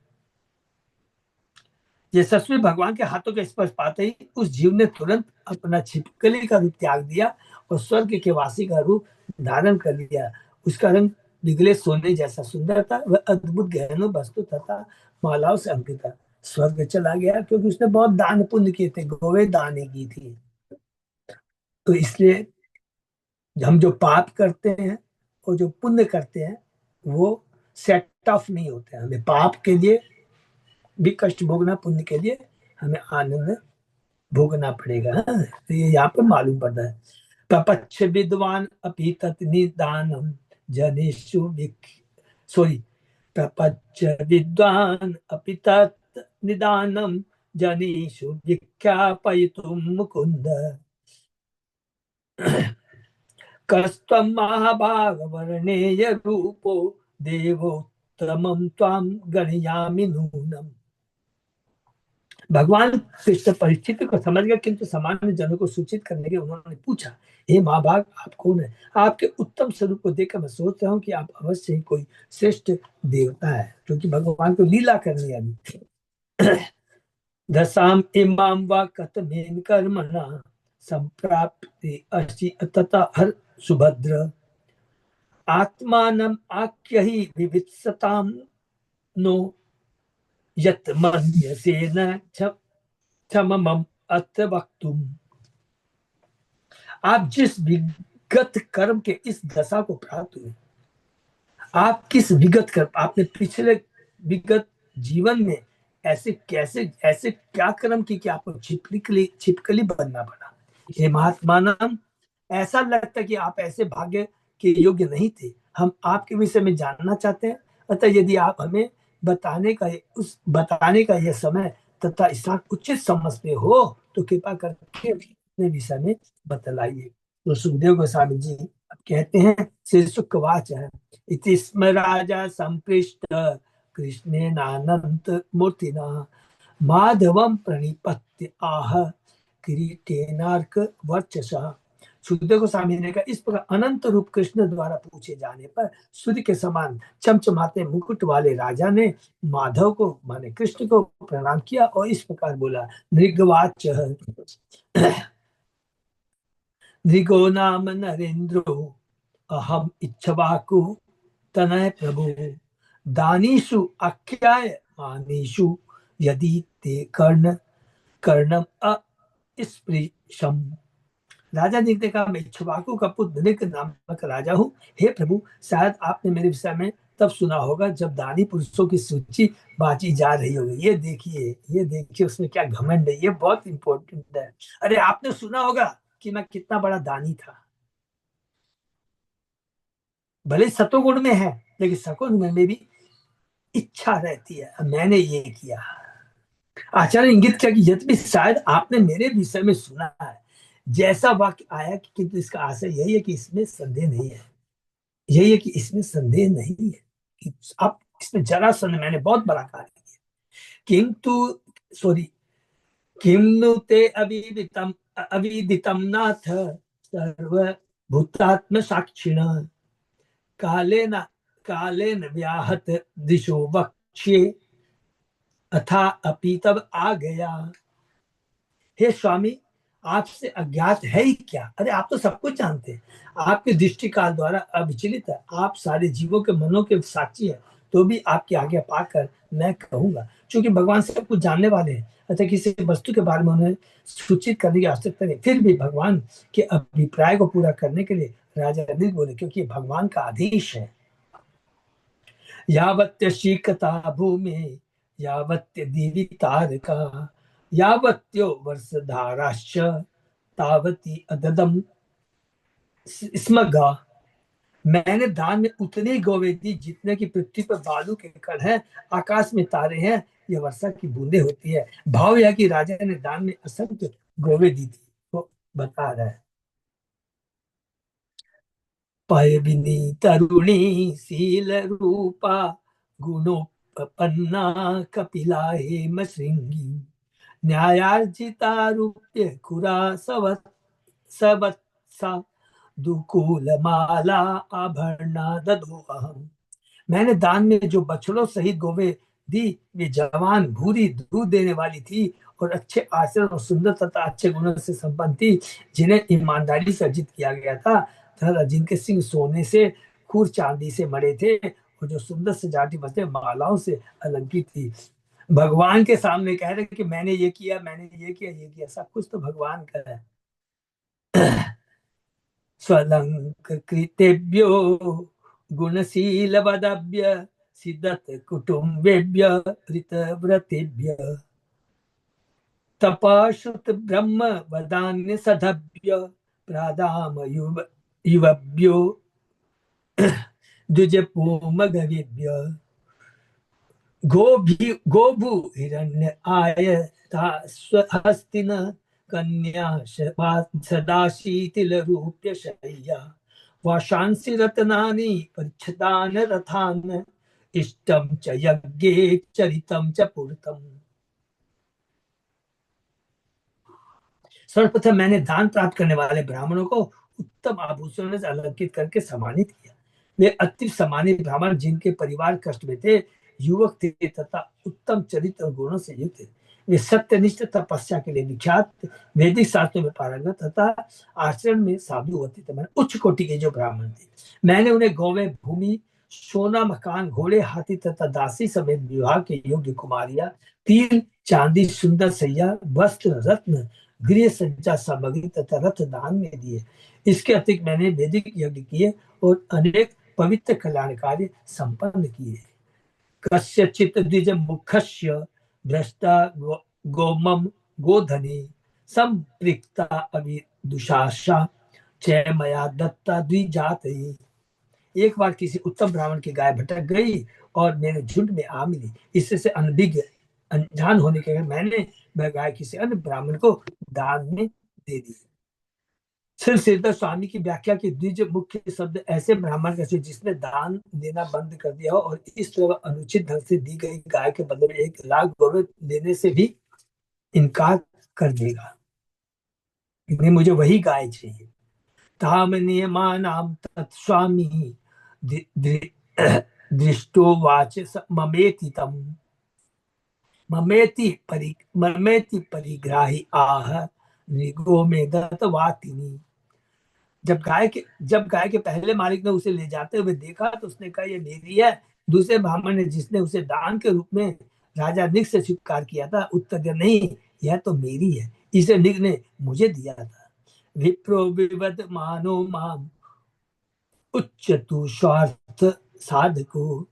यशस्वी भगवान के हाथों के स्पर्श पाते ही उस जीव ने तुरंत अपना छिपकली का रूप त्याग दिया और स्वर्ग के वासी का रूप धारण कर लिया। उसका रंग बिगले सोने जैसा सुंदर था, वह अद्भुत गहनों वस्तु तथा मालाओं से अंकित था। स्वर्ग चला गया क्योंकि उसने बहुत दान पुण्य किए थे, गोवे दान की थी। तो इसलिए हम जो पाप करते हैं और जो पुण्य करते हैं वो सेट ऑफ नहीं होते हैं। हमें पाप के लिए भी कष्ट भोगना, पुण्य के लिए हमें आनंद भोगना पड़ेगा। तो ये यहाँ पर मालूम पड़ता है। प्रपच्छ विद्वान अपि तत् निदानम जनेषु सॉरी प्रपच्छ विद्वान अपि तत् निदानम जनेषु विख्यापयितुं मुकुंद कस्त्वं महाभागवर्णेय रूपो देवोत्तमं त्वां गणयामि नूनम्। भगवान कृष्ण परिस्थिति को समझ गए, किंतु सामान्य जनों को सूचित करने के उन्होंने पूछा, हे महाभाग आप कौन है? आपके उत्तम स्वरूप को देखकर मैं सोच रहा हूँ कि आप अवश्य ही कोई श्रेष्ठ देवता है, क्योंकि भगवान को लीला करनी है। दशाम इमाम वा कतमेन कर्मणा संप्राप्ति अस्ति तथा हर सुभद्र आत्मानम आख्यहि विवित्सताम नो यत् मन्यसेन क्षममं अत्र वक्तुम। आप जिस विगत कर्म के इस दशा को प्राप्त हुए, आप किस विगत कर्म, आपने पिछले विगत जीवन में ऐसे क्या कर्म की कि आपको छिपकली बनना पड़ा? हे महात्मा नाम, ऐसा लगता कि आप ऐसे भाग्य के योग्य नहीं थे। हम आपके विषय में जानना चाहते हैं, अतः यदि आप हमें बताने का यह समय तथा स्थान उचित समझते हो तो कृपा करके अपने विषय में बतलाइए। तो सुखदेव गोस्वामी जी कहते हैं, श्री शुकवाच है इति स्म राजा संपृष्ट कृष्णेनानंत मूर्तिना माधवम प्रणिपत्य आह किरीटेनार्क वर्चसा। सुखदेव गोस्वामी ने कहा, इस प्रकार अनंत रूप कृष्ण द्वारा पूछे जाने पर सूर्य के समान चमचमाते मुकुट वाले राजा ने माधव को माने कृष्ण को प्रणाम किया और इस प्रकार बोला, नृगवाच नृगो नाम नरेंद्रो अहम इच्छवाकु तनय प्रभु दानीषु आख्याय मानीषु यदि ते कर्णम अस्पृशम। राजा ने कहा, मैं इक्ष्वाकु का पुत्र नृग नामक राजा हूँ। हे प्रभु, शायद आपने मेरे विषय में तब सुना होगा जब दानी पुरुषों की सूची बांची जा रही होगी। ये देखिए उसमें क्या घमंड है, ये बहुत इंपॉर्टेंट है। अरे आपने सुना होगा कि मैं कितना बड़ा दानी था। भले सतोगुण में है, लेकिन सतोगुण में भी इच्छा रहती है, मैंने ये किया। आचार्य इंगित किया कि यद्यपि शायद आपने मेरे विषय में सुना है जैसा वाक्य आया, किंतु इसका आशय यही है कि इसमें संदेह नहीं है, कि आप इसमें जरा सा मैंने बहुत बड़ा कार्य किया। किंतु ते अविदितम नाथ सर्वभूतात्म साक्षिण कालेन व्याहत दिशो वक्ष्ये अथा अपि तब आ गया। हे स्वामी, आपसे अज्ञात है ही क्या? अरे आप तो सब कुछ जानते हैं, आपके दृष्टि काल द्वारा अविचलित है, आप सारे जीवों के मनों के साक्षी है, तो भी आपकी आज्ञा पाकर मैं कहूंगा, क्योंकि भगवान सब कुछ जानने वाले हैं, अतः किसी वस्तु के बारे में उन्हें सूचित करने की आवश्यकता नहीं। फिर भी भगवान के अभिप्राय को पूरा करने के लिए राजा नहीं बोले, क्योंकि ये भगवान का आदेश है। यावत्य शीकता भूमि, यावत्य दीवि तारका, यावत्यो वर्षधाराश्च, तावती अददम स्मगा। मैंने दान में उतने गौवे दी जितने की पृथ्वी पर बालू के कण हैं, आकाश में तारे हैं, ये वर्षा की बूंदे होती है। भाव यह कि राजा ने दान में असंख्य गौवे दी थी, तो बता रहा है। पयविनी तरुणी शील रूपा, गुणोपन्ना कपिला हेम श्रृंगी, न्यायार्जिता रूप्य खुरा सवत्सा, दुकूल माला आभरणा दधो अहम। मैंने दान में जो बछड़ों सहित गोवे दी, वे जवान भूरी दूध देने वाली थी और अच्छे आचरण और सुंदर तथा अच्छे गुणों से संपन्न थी, जिन्हें ईमानदारी से अर्जित किया गया था, तथा जिनके सिंह सोने से, खूर चांदी से मड़े थे, और जो सुंदर सजावटी वस्तुएं मालाओं से अलंकृत थी। भगवान के सामने कह रहे कि मैंने ये किया, मैंने ये किया, ये किया, सब कुछ तो भगवान का है। स्वलंकृतेभ्यो गुणशीलवदाभ्य, सिद्धत कुटुम्बेभ्य ऋतव्रतेभ्य, तपाश्रुत ब्रह्म वदान्य सदभ्य, प्रादाम युवभ्यो द्विजपूमगवेभ्य, गोभू हिरण्य आय हस्तिन, कन्या सदाशीतिल रूप्य शय्या, वाशांसि रत्नानि परिच्छदान रथान, इष्टम च यज्ञे चरितम च पूर्तम। सर्वप्रथम मैंने दान प्राप्त करने वाले ब्राह्मणों को उत्तम आभूषणों से अलंकृत करके सम्मानित किया। वे अति सम्मानित ब्राह्मण जिनके परिवार कष्ट में थे, युवक थे तथा उत्तम चरित्र और गुणों से युक्त थे। वे सत्यनिष्ठ तपस्या के लिए विख्यात, वैदिक शास्त्रों में पारंगत तथा आचरण में साधु होते थे। मैंने उच्च कोटि के जो ब्राह्मण थे, मैंने उन्हें गौवे, भूमि, सोना, मकान, घोड़े, हाथी तथा दासी समेत विवाह के योग्य कुमारियां, तिल, चांदी, सुंदर सैया, वस्त्र, रत्न, गृह संचार सामग्री तथा रथ दान में दिए। इसके अतिरिक्त मैंने वैदिक यज्ञ किए और अनेक पवित्र कल्याण कार्य संपन्न किए। कस्यचित् द्विज मुखस्य भ्रष्टा गोमम गोधने, संपृक्ता अभिदुषाशा चय मया दत्ता द्विजात। एक बार किसी उत्तम ब्राह्मण की गाय भटक गई और मेरे झुंड में आ मिली। इससे अनभिज्ञ, अनजान होने के कारण मैंने वह गाय किसी अन्य ब्राह्मण को दान में दे दी। श्री सिद्धर स्वामी की व्याख्या की द्विज मुख्य शब्द ऐसे ब्राह्मण का जिसने दान देना बंद कर दिया हो और इस तरह अनुचित ढंग से दी गई गाय के बदले में 1,00,000 गौरव देने से भी इनकार कर देगा, इसलिए मुझे वही गाय चाहिए। ताम नियमानाम तत्स्वामी दृष्टो वाच ममेति तम, ममेति परिग्राही आह निगो में दत्तवातिनी। जब गाय के पहले मालिक ने उसे ले जाते हुए देखा तो उसने कहा ये मेरी है। दूसरे ब्राह्मण ने, जिसने उसे दान के रूप में राजा निक से स्वीकार किया था, उत्तर दिया नहीं, यह तो मेरी है, इसे निक ने मुझे दिया था। विप्रो विवद मानो माम उच्चतु स्वार्थ साधको,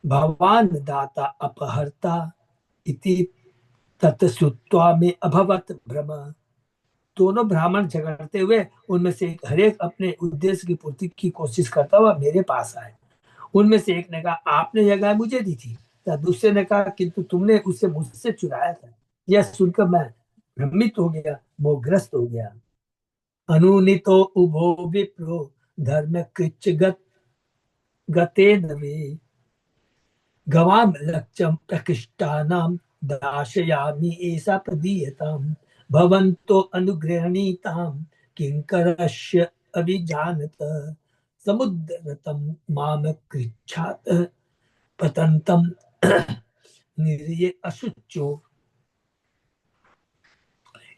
भगवान दाता अपहर्ता इति तत्सुत्वा में अभवत भ्रम। दोनों ब्राह्मण झगड़ते हुए उनमें से एक हरेक अपने उद्देश्य की पूर्ति की कोशिश करता हुआ मेरे पास आए। उनमें से एक ने कहा आपने यह गाय मुझे दी थी, तो दूसरे ने कहा किंतु तुमने उसे मुझसे चुराया था। यह सुनकर मैं भ्रमित हो गया, मोहग्रस्त हो गया। अनुनितो उभो विप्रो धर्म कृच गते नवे, गवाम लक्ष्यम प्रकृष्टानाम दाशयामि ऐसा प्रदीयताम, भवन्तो अनुगृहणीताम किंकरस्य अभिजानत, समुद्रतम माम कृच्छात पतंतम निर्ये अशुचो।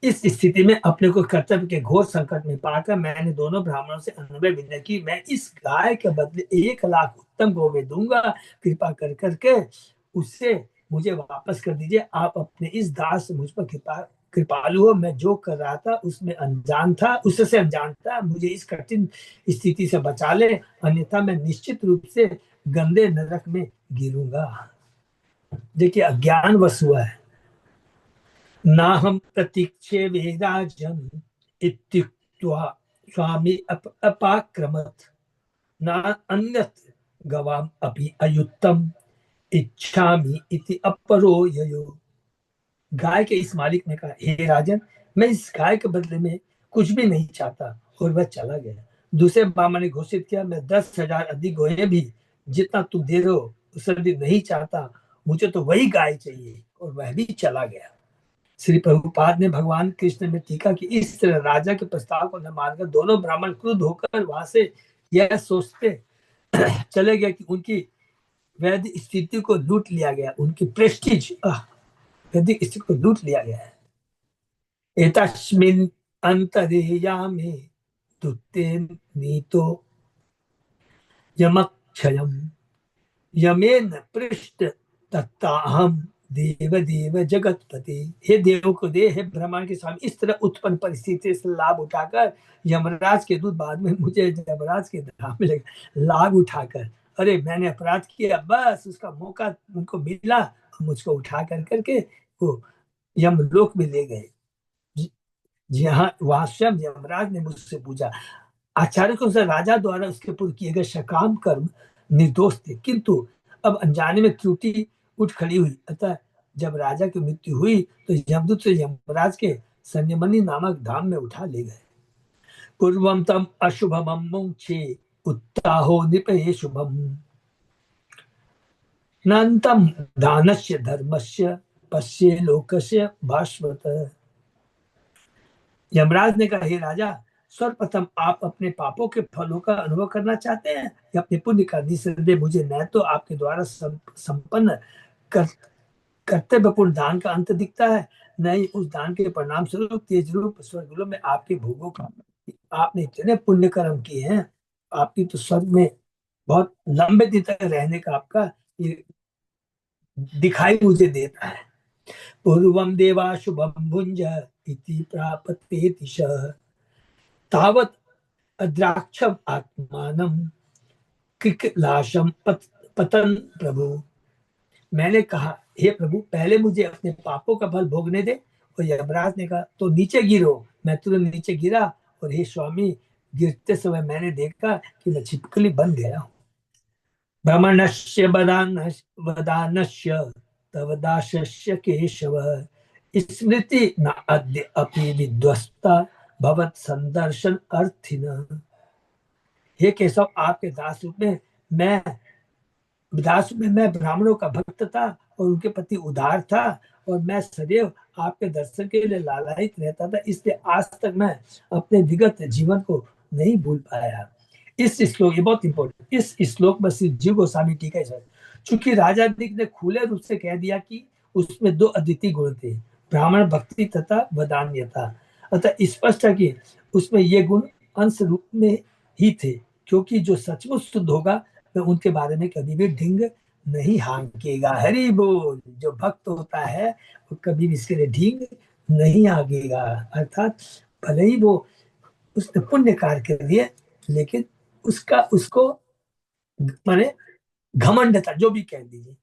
इस स्थिति में अपने को कर्तव्य के घोर संकट में पाकर मैंने दोनों ब्राह्मणों से अनुनय विनय की, मैं इस गाय के बदले 1,00,000 उत्तम गौवे दूंगा, कृपा करके उससे मुझे वापस कर दीजिए। आप अपने इस दास से मुझ पर कृपा कृपालु हो, मैं जो कर रहा था उसमें अनजान था, उससे अनजान था, मुझे इस कठिन स्थिति से बचा ले, अन्यथा मैं निश्चित रूप से गंदे नरक में गिरूंगा। देखिए अज्ञान वश हुआ है। ना हम प्रतीक्षे वेदाजन इत्युक्त्वा स्वामी अपाक्रमत, ना अन्यत गवाम अपि अयुक्तम इच्छामि इति अपरो ययो। गाय के इस मालिक ने कहा, हे राजन, मैं इस गाय के बदले में कुछ भी नहीं चाहता, और वह चला गया। दूसरे ब्राह्मण ने घोषित किया, मैं 10,000 अधिक गोए भी जितना तुम दे रहे हो उससे अधिक नहीं चाहता, मुझे तो वही गाय चाहिए, और वह भी चला गया। श्री प्रभुपाद ने भगवान कृष्ण में टीका कि इस तरह राजा के प्रस्ताव को न मानकर दोनों ब्राह्मण क्रुद्ध होकर वहां से यह सोचते चले गए कि उनकी वैध स्थिति को लूट लिया गया, उनकी प्रेस्टीज वैदिक स्थिति को लूट लिया गया है। एतस्मिन् अंतरेयामे दुत्ते नीतो यमक्षयम यमेन पृष्ठ तत्ताहम देव देव जगतपति। हे देव को दे, हे ब्रह्मांड के स्वामी, इस तरह उत्पन्न परिस्थिति से लाभ उठाकर यमराज के दूत बाद में मुझे यमराज के धाम में लाभ उठाकर, अरे मैंने अपराध किया, बस उसका मौका उनको मिला, मुझको उठा कर करके वो यमलोक में ले गए। जी हाँ, वहां स्वयं यमराज ने मुझसे पूछा। आचार्य को राजा द्वारा उसके पूर्व किए गए सकाम कर्म निर्दोष थे, किंतु अब अनजाने में त्रुटि उठ खड़ी हुई, अतः जब राजा की मृत्यु हुई तो यमदूत से यमराज के संयमनी नामक धाम में उठा ले गए। पूर्वम तम अशुभम मुंक्षे उत्ताहो निपये शुभम नंतम दानस्य धर्मस्य पश्ये लोकस्य भास्वत। यमराज ने कहा, हे राजा, सर्वप्रथम आप अपने पापों के फलों का अनुभव करना चाहते हैं या अपने पुण्य का? निसंदेह मुझे न तो आपके द्वारा संपन्न कर, कर्तव्यपूर्ण दान का अंत दिखता है, न ही उस दान के परिणाम स्वरूप तेज रूप स्वर्गलोक में आपके भोगों का। आपने इतने पुण्य कर्म किए हैं, आपकी तो स्वर्ग में बहुत लंबे दिन तक रहने का आपका ये दिखाई मुझे देता है। पूर्वम देवा शुभम भुंज इति प्रापते दिशः तावत अद्राक्षम आत्मानम कृकलाशम पतन प्रभु। मैंने कहा, हे प्रभु, पहले मुझे अपने पापों का फल भोगने दे। और यमराज ने कहा, तो नीचे गिरो। मैं तुरंत नीचे गिरा, और हे स्वामी, गिरते समय मैंने देखा कि मैं छिपकली बन गया हूँ। ब्रह्मणस्य वदानस्य तव दासस्य केशव स्मृति न अद्य अपि विध्वस्ता भवत संदर्शन अर्थिन। हे केशव, आपके दास रूप में मैं ब्राह्मणों का भक्त था और उनके प्रति उदार था, और मैं सदैव आपके दर्शन के लिए लालायित रहता था, इसलिए आज तक मैं अपने विगत जीवन को नहीं भूल पाया। इस श्लोक, ये बहुत इंपॉर्टेंट, इस श्लोक में श्री जीव गोस्वामी टीका है। चूंकि राजा दिक ने खुले रूप से कह दिया कि उसमें दो अद्वितीय गुण थे, ब्राह्मण भक्ति तथा वदान्यता, अतः स्पष्ट है कि उसमें ये गुण अंश रूप में ही थे, क्योंकि जो सचमुच शुद्ध होगा वह उनके बारे में कभी भी ढिंग नहीं हाँकेगा। हरि बोल। जो भक्त होता है वो कभी भी इसके लिए ढींग नहीं हाँकेगा, अर्थात भले ही वो उसने पुण्य कार्य कर लिए, लेकिन उसको माने घमंड था, जो भी कह दीजिए।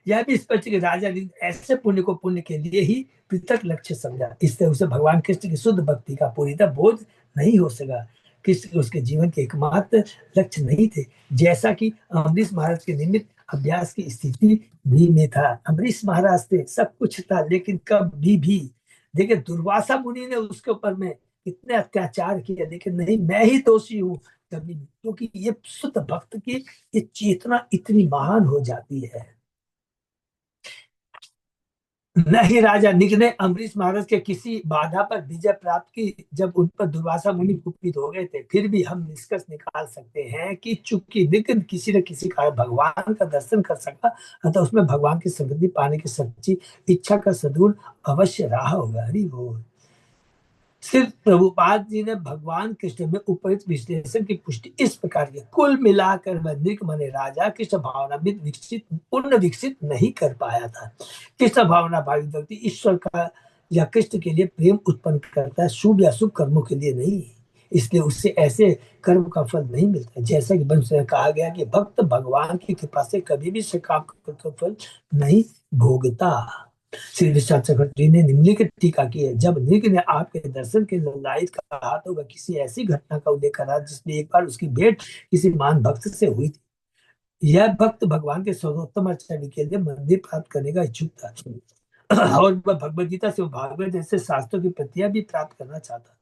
यह भी स्पष्ट कि राजा ने ऐसे पुण्य को पुण्य के लिए ही पृथक लक्ष्य समझा, इसलिए उसे भगवान कृष्ण की शुद्ध भक्ति का पूरीतः बोध नहीं हो सका। कृष्ण उसके जीवन के एकमात्र लक्ष्य नहीं थे, जैसा कि अम्बरीश महाराज के निमित्त अभ्यास की स्थिति भी में था। अम्बरीश महाराज थे, सब कुछ था, लेकिन कभी भी देखिए दुर्वासा मुनि ने उसके ऊपर में इतने अत्याचार किया, लेकिन नहीं, मैं ही दोषी हूँ, कभी भी, क्योंकि ये शुद्ध भक्त की ये चेतना इतनी महान हो जाती है। नहीं, राजा निक ने अम्बरीश महाराज के किसी बाधा पर विजय प्राप्त की, जब उन पर दुर्वासा मुनि कुपित हो गए थे। फिर भी हम निष्कर्ष निकाल सकते हैं कि चूंकि निक किसी न किसी कारण भगवान का दर्शन कर सका, अतः उसमें भगवान की संगति पाने की सच्ची इच्छा का सदगुण अवश्य रहा होगा। हरि बोल। सिर्फ प्रभुपाद जी ने भगवान कृष्ण में उपयुक्त विश्लेषण की पुष्टि इस प्रकार की, कुल मिलाकर वह मने राजा कृष्ण भावना पूर्ण विकसित नहीं कर पाया था। कृष्ण भावना भावित व्यक्ति ईश्वर का या कृष्ण के लिए प्रेम उत्पन्न करता है, शुभ या शुभ कर्मों के लिए नहीं। इसलिए उससे ऐसे कर्म का फल नहीं मिलता। जैसा कि वंश में कहा गया कि भक्त भगवान की कृपा से कभी भी सकाम का फल नहीं भोगता। श्री विश्वनाथ चक्रवर्ती ने निम्नलिखित टीका की है। जब नृग ने आपके दर्शन के लायक कहा तो वह किसी ऐसी घटना का उल्लेख करा जिसमें एक बार उसकी भेंट किसी महान भक्त से हुई थी। यह भक्त भगवान के सर्वोत्तम आचार्य के लिए मंदिर प्राप्त करने का इच्छुक था और वह भगवद गीता से भागवत जैसे शास्त्रों की प्रतियां भी प्राप्त करना चाहता।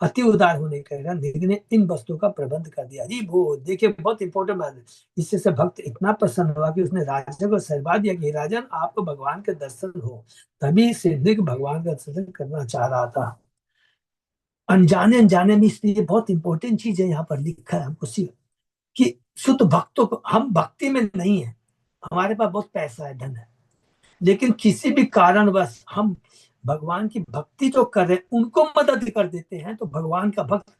अति उदार होने के कारण नृग ने इन वस्तुओं का प्रबंध कर दिया। अरे वो देखिए, बहुत इंपॉर्टेंट बात है। इससे से भक्त इतना प्रसन्न हुआ कि उसने राजा को सलवा दिया कि राजन, आपको भगवान के दर्शन हो। तभी से नृग भगवान का दर्शन करना चाह रहा था। अनजाने अनजाने में, इसलिए बहुत इंपॉर्टेंट चीज है यहाँ पर लिखा है हमको कि शुद्ध भक्तों को, हम भक्ति में नहीं है, हमारे पास बहुत पैसा है, धन है, लेकिन किसी भी कारणवश हम भगवान की भक्ति जो कर रहे हैं उनको मदद कर देते हैं, तो भगवान का भक्त,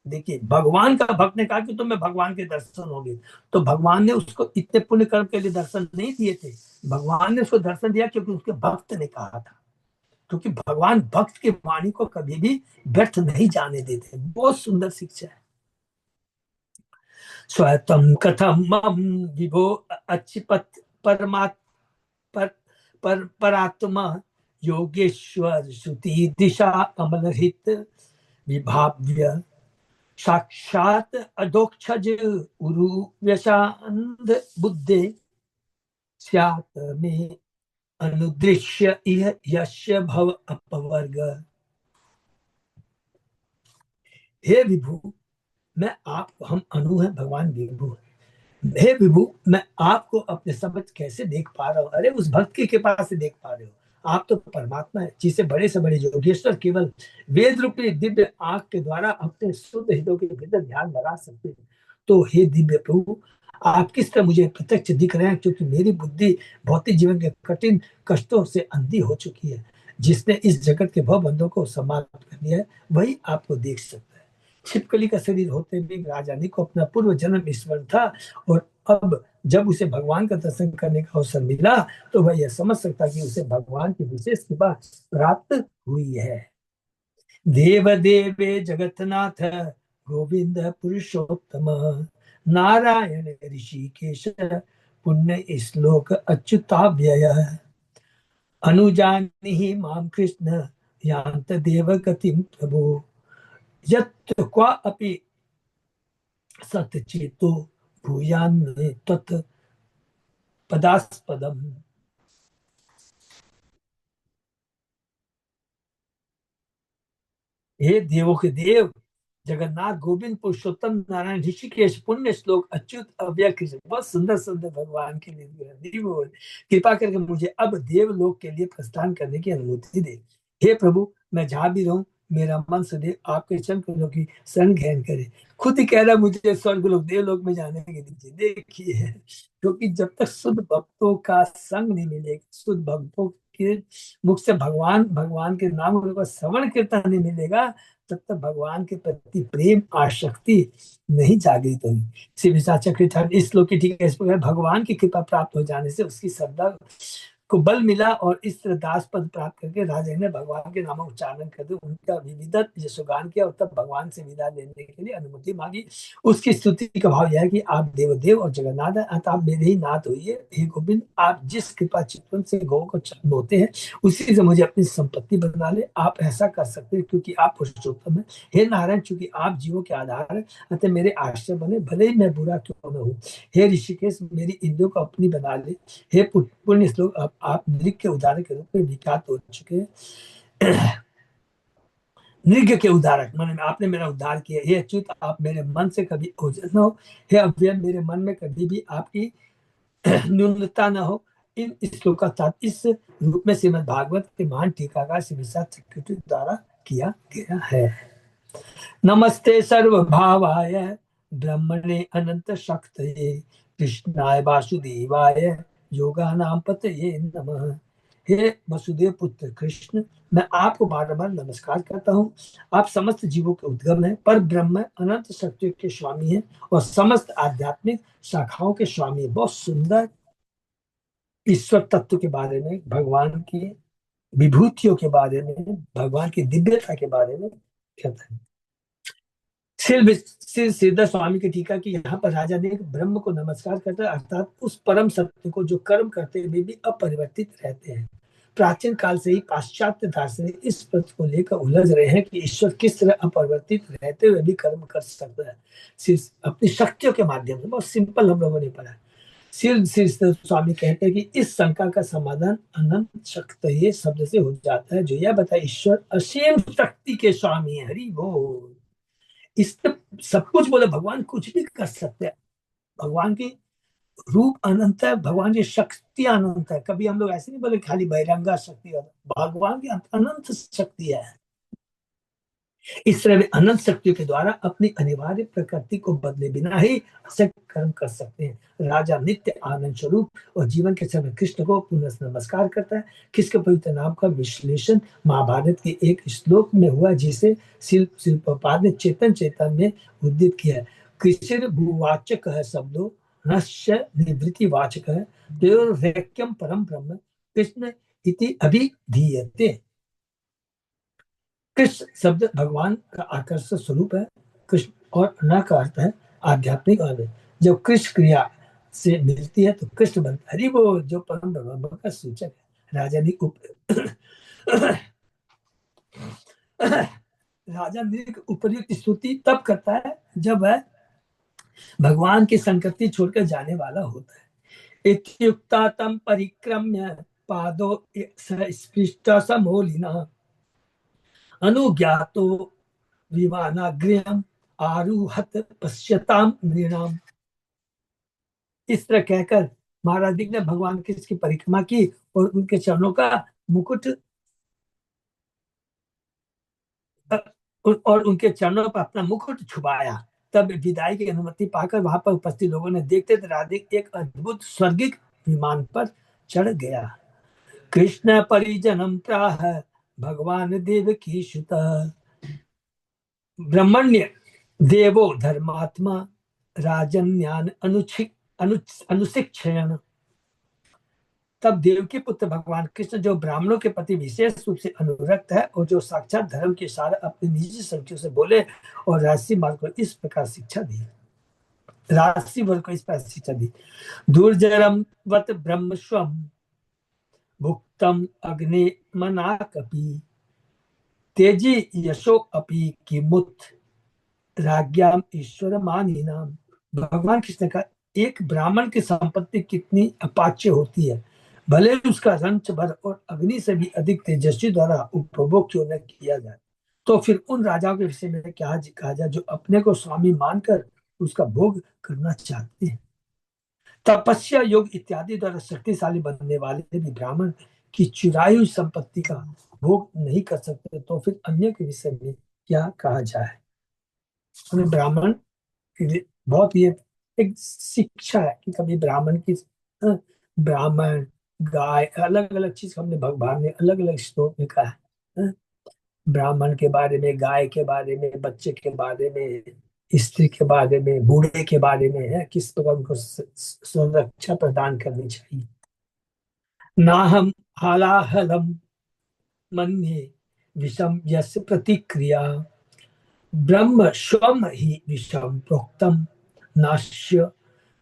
देखिए भगवान का भक्त ने कहा कि तुम्हें भगवान के दर्शन होंगे, तो भगवान ने उसको इतने पुण्य कर्म के लिए दर्शन नहीं दिए थे। भगवान ने उसको दर्शन दिया क्योंकि उसके भक्त ने कहा था। क्योंकि भगवान भक्त की वाणी को कभी भी व्यर्थ नहीं जाने देते। बहुत सुंदर शिक्षा है। स्वतम कथम मम विभो अच्युत परमात्मा पर, परात्मा योगेश्वर श्रुति दिशा अमलहित विभाव्य साक्षात अधोक्षज उरु व्यशांध बुद्धे स्यात् में अनुदृश्य इह यस्य भव अपवर्ग। हे विभु, मैं आप, हम अनु है, भगवान विभु है। हे विभु, मैं आपको अपने समझ कैसे देख पा रहा हूँ? अरे उस भक्त की कृपा से देख पा रहे हो। आप तो परमात्मा है, जिसे बड़े से बड़े योगेश्वर केवल वेद रूपी दिव्य आंख के द्वारा अपने शुद्ध हृदय के भीतर ध्यान लगा सकते हैं। तो हे दिव्य प्रभु, आप किस तरह मुझे प्रत्यक्ष दिख रहे हैं, क्योंकि मेरी बुद्धि भौतिक जीवन के कठिन कष्टों से अंधी हो चुकी है। जिसने इस जगत के भव बंधों को समाप्त कर दिया है, वही आपको देख सकता है। छिपकली का शरीर होते भी राजानी को अपना पूर्व जन्म स्मरण था, और अब जब उसे भगवान का दर्शन करने का अवसर मिला तो वह यह समझ सकता कि उसे भगवान की विशेष कृपा प्राप्त हुई है। देव देवे जगतनाथ गोविंद पुरुषोत्तम नारायण ऋषिकेश पुण्य श्लोक अच्युताव्यय अनुजानि माम कृष्ण यान्त देव गतिम प्रभु यत् क्वा अपि सत्यचेतो भूयान्मे तत् पदास्पदम। हे देवों के देव, जगन्नाथ, गोविंद, पुरुषोत्तम, नारायण, ऋषिकेश, पुण्य श्लोक, अच्युत, अव्यय कृष्ण, बहुत सुंदर सुंदर भगवान के लिए बोल, कृपा करके मुझे अब देवलोक के लिए प्रस्थान करने की अनुमति दे। हे प्रभु, मैं जहां भी रहूं, मेरा मन सदैव आपके चरण कमलों की शरण ग्रहण करे। खुद ही कह रहा मुझे स्वर्ग लोक देवलोक में जाने के दीजिए। देखिए, क्योंकि जब तक शुद्ध भक्तों का संग नहीं मिलेगा, शुद्ध भक्तों के मुख से भगवान भगवान के नाम का श्रवण कीर्तन नहीं मिलेगा, तब तक भगवान के प्रति प्रेम आसक्ति नहीं जागृत होगी। श्री विशाल चक्र इस श्लोक की ठीक है, इस प्रकार भगवान की कृपा प्राप्त हो जाने से उसकी श्रद्धा को बल मिला और इस तरह दास पद प्राप्त करके राजा ने भगवान के नाम उच्चारण करके उनका विविधत यशोगान किया और तब भगवान से विदा लेने के लिए अनुमति मांगी। उसकी स्तुति का भाव यह है कि आप देवदेव और जगन्नाथ है, अतः आप मेरे ही नाथ होइए। हे गोविंद, आप जिस कृपा चित्तन से गौ को होते हैं, उसी से मुझे अपनी संपत्ति बना ले। आप ऐसा कर सकते हैं क्योंकि आप पुरुषोत्तम है। हे नारायण, चूंकि आप जीवों के आधार है, अतः मेरे आश्रय बने, भले ही मैं बुरा क्यों न हूँ। हे ऋषिकेश, मेरी इंद्रियों को अपनी बना ले। हे पुण्य श्लोक, आप नृग के उदाहरण के रूप में विख्यात हो चुके हैं। नृग के उदाहरक मन में आपने मेरा उद्धार किया। हे अच्युत, आप मेरे मन से कभी ओझल न हो। हे अव्यय, मेरे मन में कभी भी आपकी न्यूनता न हो। इन श्लोक का साथ इस रूप में श्रीमद् भागवत के महान टीकाकार श्री विशाल चक्रवर्ती द्वारा किया गया है। नमस्ते सर्वभावाय ब्रह्मणे अनंत शक्तये कृष्णाय वासुदेवाय योगानां पतये नमः। हे वसुदेव पुत्र कृष्ण, मैं आपको बार बार नमस्कार करता हूँ। आप समस्त जीवों के उद्गम हैं, पर ब्रह्म अनंत शक्तियों के स्वामी हैं और समस्त आध्यात्मिक शाखाओं के स्वामी हैं। बहुत सुंदर ईश्वर तत्व के बारे में भगवान की विभूतियों के बारे में, भगवान की दिव्यता के बारे में कहता है। श्री श्रीधर स्वामी की टीका की यहाँ पर राजा ने ब्रह्म को नमस्कार करता है, अर्थात उस परम सत्य को जो कर्म करते हुए भी अपरिवर्तित रहते हैं। प्राचीन काल से ही पाश्चात्य दार्शनिक इस प्रश्न को लेकर उलझ रहे हैं कि ईश्वर किस तरह अपरिवर्तित रहते हुए भी कर्म कर सकता है, सिर्फ अपनी शक्तियों के माध्यम से। बहुत सिंपल हम लोगों ने पढ़ा। श्री श्री स्वामी कहते हैं कि इस शंका का समाधान अनंत शक्ति शब्द से हो जाता है, जो यह बताए ईश्वर असीम शक्ति के स्वामी है। हरि बोल। इससे सब कुछ बोले, भगवान कुछ भी कर सकते हैं। भगवान की रूप अनंत है, भगवान की शक्ति अनंत है। कभी हम लोग ऐसे नहीं बोले खाली बहिरंगा शक्ति है, भगवान की अनंत शक्ति है। इस तरह वे अनंत शक्तियों के द्वारा अपनी अनिवार्य प्रकृति को बदले बिना ही असंख्य कर्म कर सकते हैं। राजा नित्य आनंद स्वरूप और जीवन के समय कृष्ण को पुनः नमस्कार करता है। कृष्ण के पवित्र नाम का विश्लेषण महाभारत के एक श्लोक में हुआ, जिसे शिल्पपाद ने चेतन चेतन में उद्धृत किया है। कृष्ण भूवाचक है शब्दों नश्य निवृत्ति वाचक है, देवैक्यम परम ब्रह्म कृष्ण इति अभिधीयते। कृष्ण शब्द भगवान का आकर्षक स्वरूप है। कृष्ण और न का अर्थ है आध्यात्मिक आनंद। जब कृष्ण क्रिया से मिलती है तो कृष्ण बनता है। हरि बोल, जो परम ब्रह्म का सूचक है। राजा ने उपयुक्त स्तुति तब करता है जब वह भगवान की संकृति छोड़कर जाने वाला होता है। इत्युक्ता तम परिक्रम्य पादो स्पृष्ट समोलिना अनुज्ञातो विमानाग्र्यम आरूहत पश्यताम नृणाम। इस तरह कहकर महाराज ने भगवान की इसकी परिक्रमा की और उनके चरणों का मुकुट और उनके चरणों पर अपना मुकुट छुपाया। तब विदाई की अनुमति पाकर वहां पर उपस्थित लोगों ने देखते थे राधिक एक अद्भुत स्वर्गिक विमान पर चढ़ गया। कृष्ण परिजनम प्राह भगवान देव की सुत ब्रह्मण्य देवो धर्मात्मा राजन्यान अनुशिक्षण। तब देव के पुत्र भगवान कृष्ण, जो ब्राह्मणों के प्रति विशेष रूप से अनुरक्त है और जो साक्षात धर्म के सार अपनी निजी शक्तियों से बोले और राजसी मार्ग को इस प्रकार शिक्षा दी। राजसी वर्ग को इस प्रकार शिक्षा दी। दुर्जरम वत ब्रह्मस्वम भुक्तम अग्नि मना कपि तेजी यशो अपि किमुत राज्ञाम ईश्वर मानी नाम। भगवान कृष्ण का एक ब्राह्मण की संपत्ति कितनी अपाच्य होती है, भले उसका रंच भर और अग्नि से भी अधिक तेजस्वी द्वारा उपभोग क्यों न किया जाए। तो फिर उन राजाओं के विषय में क्या कहा जाए जो अपने को स्वामी मानकर उसका भोग करना चाहते हैं। तपस्या योग इत्यादि द्वारा शक्तिशाली बनने वाले भी ब्राह्मण की चुराई हुई संपत्ति का भोग नहीं कर सकते, तो फिर अन्य के विषय में क्या कहा जाए। ब्राह्मण बहुत ये एक शिक्षा है कि कभी ब्राह्मण की ब्राह्मण गाय अलग अलग चीज हमने भगवान ने अलग अलग श्लोक में कहा है। ब्राह्मण के बारे में, गाय के बारे में, बच्चे के बारे में, स्त्री के बारे में, बूढ़े के बारे में है किस प्रकार उनको सुरक्षा प्रदान करनी चाहिए। ना हम हालाहलम मन्ये विषम यस्य प्रतिक्रिया ब्रह्म स्वम ही विषम प्रोक्तम नाश्य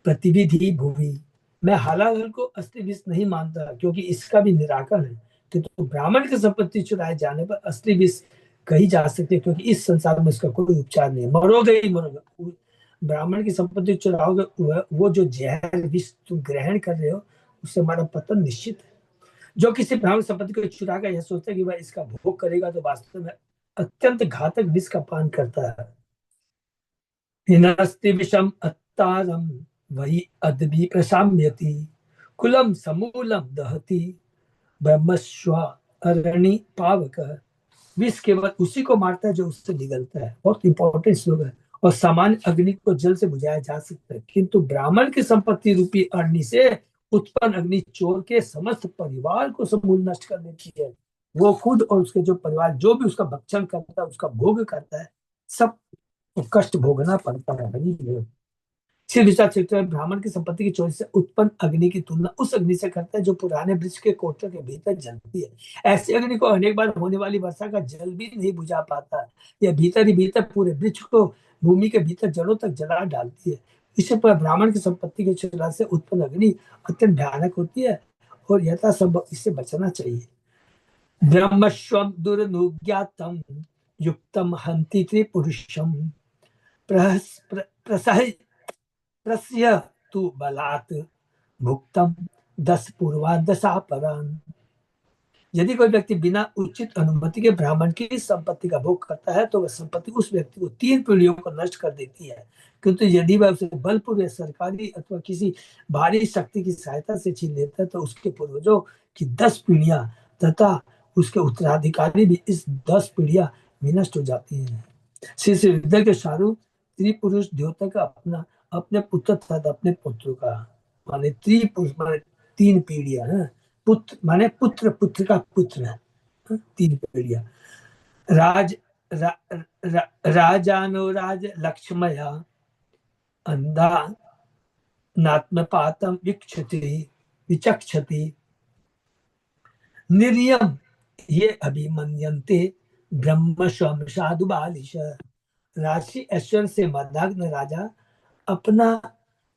प्रतिविधि भूमि। मैं हालाहल को असली विष नहीं मानता, क्योंकि इसका भी निराकरण है कि तो ब्राह्मण की संपत्ति चुराए जाने पर असली विष कही जा सकती है, क्योंकि इस संसार में इसका कोई उपचार नहीं है। मरोगे ही मरोगे। ब्राह्मण की संपत्ति चुराओगे, वो जो जहर विष तुम ग्रहण कर रहे हो उससे हमारा पतन निश्चित है। जो किसी ब्राह्मण संपत्ति को चुरा कर यह सोचता है कि वह इसका भोग करेगा, तो वास्तव में अत्यंत घातक विष का पान करता है। हिनस्ति विषम अत्तारम वही अदबी प्रशाम्यति कुलम समूलम दहति ब्रह्मस्व अरणि पावक। विष केवल उसी को मारता है जो उससे निगलता है। बहुत इंपॉर्टेंट श्लोक है। और सामान्य अग्नि को जल से बुझाया जा सकता है, किंतु ब्राह्मण की संपत्ति रूपी अग्नि से उत्पन्न अग्नि चोर के समस्त परिवार को समूल नष्ट कर देती है। वो खुद और उसके जो परिवार जो भी उसका भक्षण करता है, उसका भोग करता है, सब कष्ट भोगना पड़ता है। श्री विशाल चरित्र में ब्राह्मण की संपत्ति की चोरी से उत्पन्न अग्नि की तुलना उस अग्नि से करता है जो पुराने वृक्ष के कोटरों के भीतर जलती है। ऐसी अग्नि को अनेक बार होने वाली वर्षा का जल भी नहीं बुझा पाता। यह भीतर ही भीतर पूरे वृक्ष को भूमि के भीतर जड़ों तक जला डालती है। इसी पर ब्राह्मण की संपत्ति के चोरी से उत्पन्न अग्नि अत्यंत भयानक होती है और यथासंभव इससे बचना चाहिए। ब्रह्मस्वम दुर्नुज्ञातम युक्तम हंति त्रिपुरुषम प्रसह प्रस्य तु बलात् भुक्तम 10 पूर्वा 10 अपरान। यदि कोई व्यक्ति बिना उचित अनुमति के ब्राह्मण की संपत्ति का भोग करता है तो वह संपत्ति उस व्यक्ति को 3 पीढ़ियों को नष्ट कर देती है, किंतु यदि वह उसे बलपूर्वक सरकारी अथवा किसी भारी शक्ति की सहायता से छीन लेता है तो उसके पूर्वजों की 10 पीढ़ियां तथा उसके उत्तराधिकारी भी इस 10 पीढ़ियां विनष्ट हो जाती हैं। श्री श्री विद्या के सारू त्रिपुरुष देवता का अपने पुत्र तथा अपने पुत्र का, माने त्रिपुरुष माने 3 पीढ़ियां है। पुत्र माने पुत्र, पुत्र का पुत्र है, 3 पीढ़ियां। राज रा, रा, राजानुराज लक्ष्मया अंधा नात्मपातम विचक्षति निर्यम ये अभिमन्यन्ते ब्रह्म स्वम साधु बालिश। राशि ऐश्वर्य से मदाग्न राजा अपना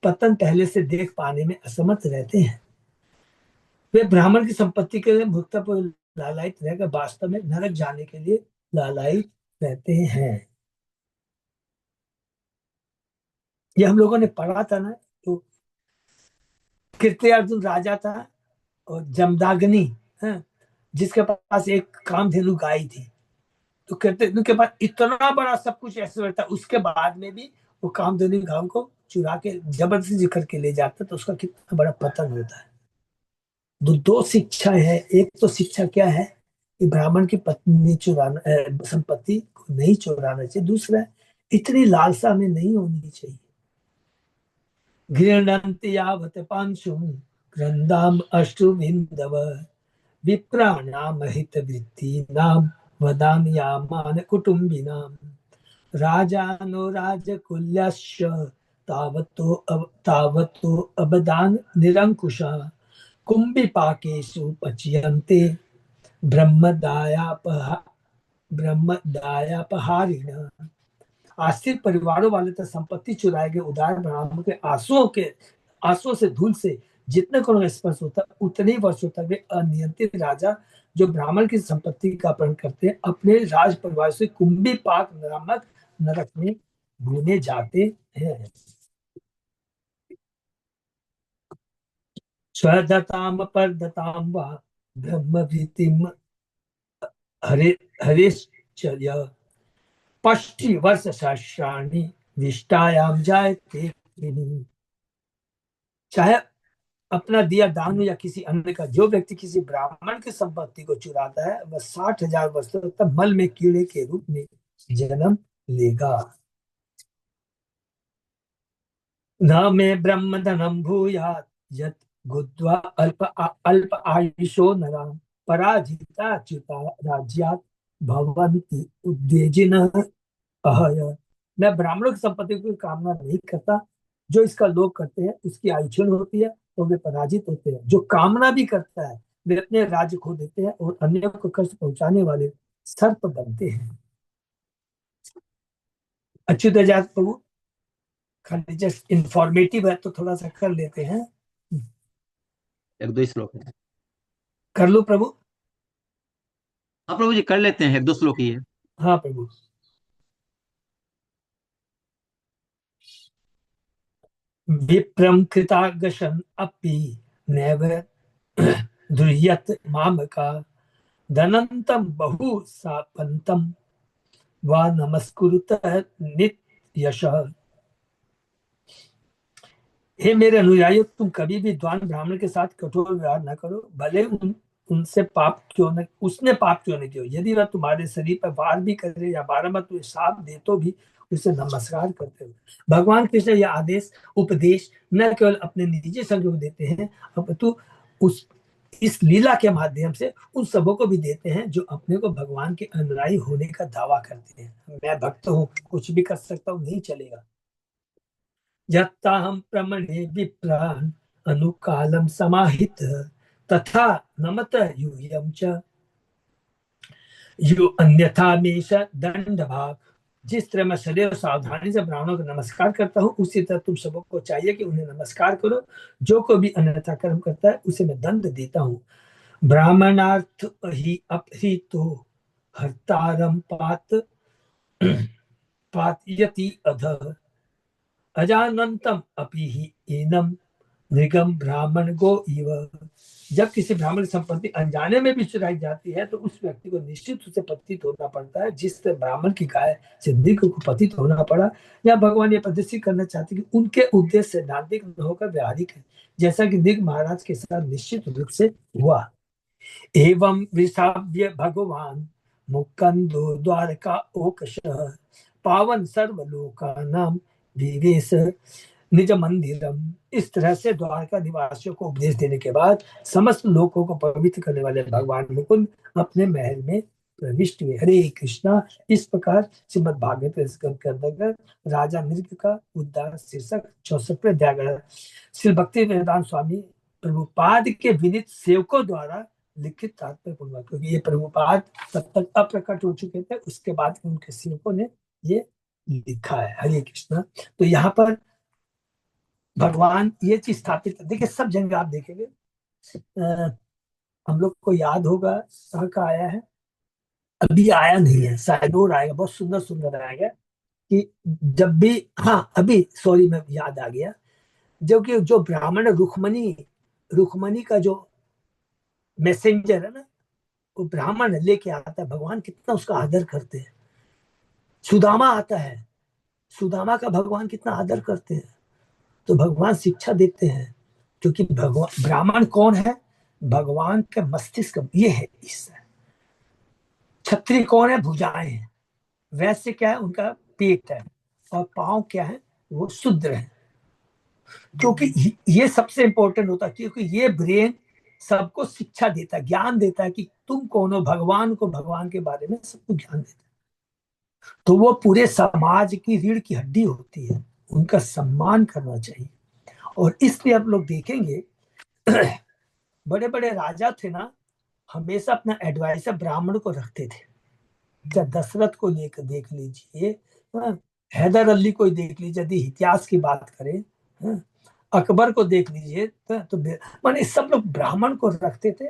पतन पहले से देख पाने में असमर्थ रहते हैं। वे ब्राह्मण की संपत्ति के लिए भुगतान लालायित रहकर वास्तव में नरक जाने के लिए लालायित रहते हैं। ये हम लोगों ने पढ़ा था ना, तो कृत्यार्जुन राजा था और जमदाग्नि जिसके पास एक कामधेनु गाय थी, तो कृत्यार्जुन के पास इतना बड़ा सब कुछ ऐश्वर्य था, उसके बाद में भी वो कामधेनु गाय को चुरा के जबरदस्ती करके ले जाता, तो उसका कितना बड़ा पतन होता है। दो शिक्षा है। एक तो शिक्षा क्या है कि ब्राह्मण की पत्नी चुराना, संपत्ति को नहीं चुराना चाहिए। दूसरा, इतनी लालसा में नहीं होनी चाहिए। गृह्णन्ति यावत् पांशुं क्रन्दाम अश्रुबिन्दव विप्राणाम हितवृत्तीनां वदान्यामान कुटुम्बिनां राजानो राजकुल्यश्च तावतो अबदान निरंकुशः कुम्भिपाकेषु पच्यन्ते ब्रह्मदायापहारिण। आश्रित परिवारों वाले तो संपत्ति चुराए गए उदार ब्राह्मण के आंसुओं से धूल से जितने को स्पर्श होता है, उतने ही वर्षों तक वे अनियंत्रित राजा जो ब्राह्मण की संपत्ति का अपहरण करते हैं अपने राज परिवार से कुंभी पाक नामक नरक में भूने जाते हैं। स्वदताम परदताम वा ब्रह्मभीतिम हरेश्चर्य पष्टि वर्ष सहस्राणि विष्टायाम जायते। चाहे अपना दिया दान या किसी अन्य का, जो व्यक्ति किसी ब्राह्मण की संपत्ति को चुराता है वह 60,000 वर्षों तक मल में कीड़े के रूप में जन्म लेगा। न मे ब्रह्म धनम भूयात् यत् गुद्वा अल्प आयुषो नरा पराजिता च्युता राज्यात् भवन्ति उद्देजिनः अहय। मैं ब्राह्मणों की संपत्ति की कामना नहीं करता, जो इसका लोभ करते हैं उसकी आयु क्षीण होती है और वे पराजित होते हैं। जो कामना भी करता है वे अपने राज्य खो देते हैं और अन्य को कष्ट पहुंचाने वाले सर्प बनते हैं। अच्युत आजाद प्रभु, खाली जस्ट इंफॉर्मेटिव है तो थोड़ा सा कर लेते हैं। एक दो श्लोक है, कर लो प्रभु। हाँ प्रभु जी कर लेते हैं, एक दो श्लोक ही है। हाँ प्रभु। विप्रम कृतागशन अपि नैव दुर्यत मामका धनंतम बहु सापंतम वा नमस्कुरुत नित्यशः। हे मेरे अनुयायियों, तुम कभी भी द्वान ब्राह्मण के साथ कठोर व्यवहार न करो, भले उनसे पाप क्यों न उसने पाप क्यों न किया। यदि वह तुम्हारे शरीर पर वार भी करे या बारंबार तुम्हें शाप दे तो भी उसे नमस्कार करते हो। भगवान कृष्ण यह आदेश उपदेश न केवल अपने निजी संग को देते हैं अपितु उस इस लीला के माध्यम से उन सबों को भी देते हैं जो अपने को भगवान के अनुयायी होने का दावा करते हैं। मैं भक्त हूँ, कुछ भी कर सकता हूँ, नहीं चलेगा। यत्ताहं प्रमणे विप्रान् अनुकालं समाहित तथा नमत यूयं च यु अन्यथा मेष दंड भाग। जिस तरह मैं सदैव सावधानी से ब्राह्मणों को नमस्कार करता हूँ, उसी तरह तुम सबको चाहिए कि उन्हें नमस्कार करो। जो कोई भी अन्यथा कर्म करता है उसे मैं दंड देता हूँ। ब्राह्मणार्थ ही अपहृतो हर्तारम पातयति अधः अजानंतम अपि ही एनम मृगम ब्राह्मण गो इव। जब किसी ब्राह्मण की संपत्ति अनजाने में भी चुराई जाती है तो उस व्यक्ति को निश्चित रूप से पतित होना पड़ता है। जिस ब्राह्मण की गाय से मृग को पतित होना पड़ा, या भगवान ये प्रदर्शित करना चाहते कि उनके उद्देश्य सैद्धांतिक न होकर व्यावहारिक है, जैसा कि मृग महाराज के साथ निश्चित रूप से हुआ। एवं विषाव्य भगवान मुकंदो द्वारका ओकशः पावन सर्वलोकानाम विवेश निज मंदिरम। इस तरह से द्वारका निवासियों को उपदेश देने के बाद समस्त लोगों को पवित्र करने वाले भगवान मुकुंद अपने महल में प्रविष्ट हुए। हरे कृष्णा। इस प्रकार श्रीमद भागवत के अंतर्गत राजा मृग का उद्धार शीर्षक 64वें अध्याय श्री भक्ति वेदांत स्वामी प्रभुपाद के विनीत सेवकों द्वारा लिखित तात्पर्य पूर्ण, क्योंकि ये प्रभुपाद तब तक अप्रकट हो चुके थे, उसके बाद उनके सेवकों ने ये लिखा है। हरे कृष्णा। तो यहाँ पर भगवान ये चीज स्थापित, देखिए सब जगह आप देखेंगे, हम लोग को याद होगा कहाँ का आया है, अभी आया नहीं है, शायद और आएगा, बहुत सुंदर सुंदर आएगा कि जब भी, हाँ अभी सॉरी मैं याद आ गया, जो कि जो ब्राह्मण रुक्मणी रुक्मणी का जो मैसेंजर है ना, वो ब्राह्मण लेके आता है, भगवान कितना उसका आदर करते हैं। सुदामा आता है, सुदामा का भगवान कितना आदर करते हैं। तो भगवान शिक्षा देते हैं, क्योंकि भगवान ब्राह्मण कौन है, भगवान के मस्तिष्क ये है। इस क्षत्रिय कौन है, भुजाएं हैं। वैश्य क्या है, उनका पेट है। और पांव क्या है, वो शूद्र है। क्योंकि ये सबसे इंपॉर्टेंट होता है, क्योंकि ये ब्रेन सबको शिक्षा देता है, ज्ञान देता है कि तुम कौन हो, भगवान को भगवान के बारे में सबको ज्ञान देता है। तो वो पूरे समाज की रीढ़ की हड्डी होती है, उनका सम्मान करना चाहिए। और इसलिए आप लोग देखेंगे बड़े बड़े राजा थे ना, हमेशा अपना एडवाइजर ब्राह्मण को रखते थे। क्या दशरथ को लेकर देख लीजिए, हैदर अली को देख लीजिए, यदि इतिहास की बात करें, अकबर को देख लीजिए, तो माने सब लोग ब्राह्मण को रखते थे,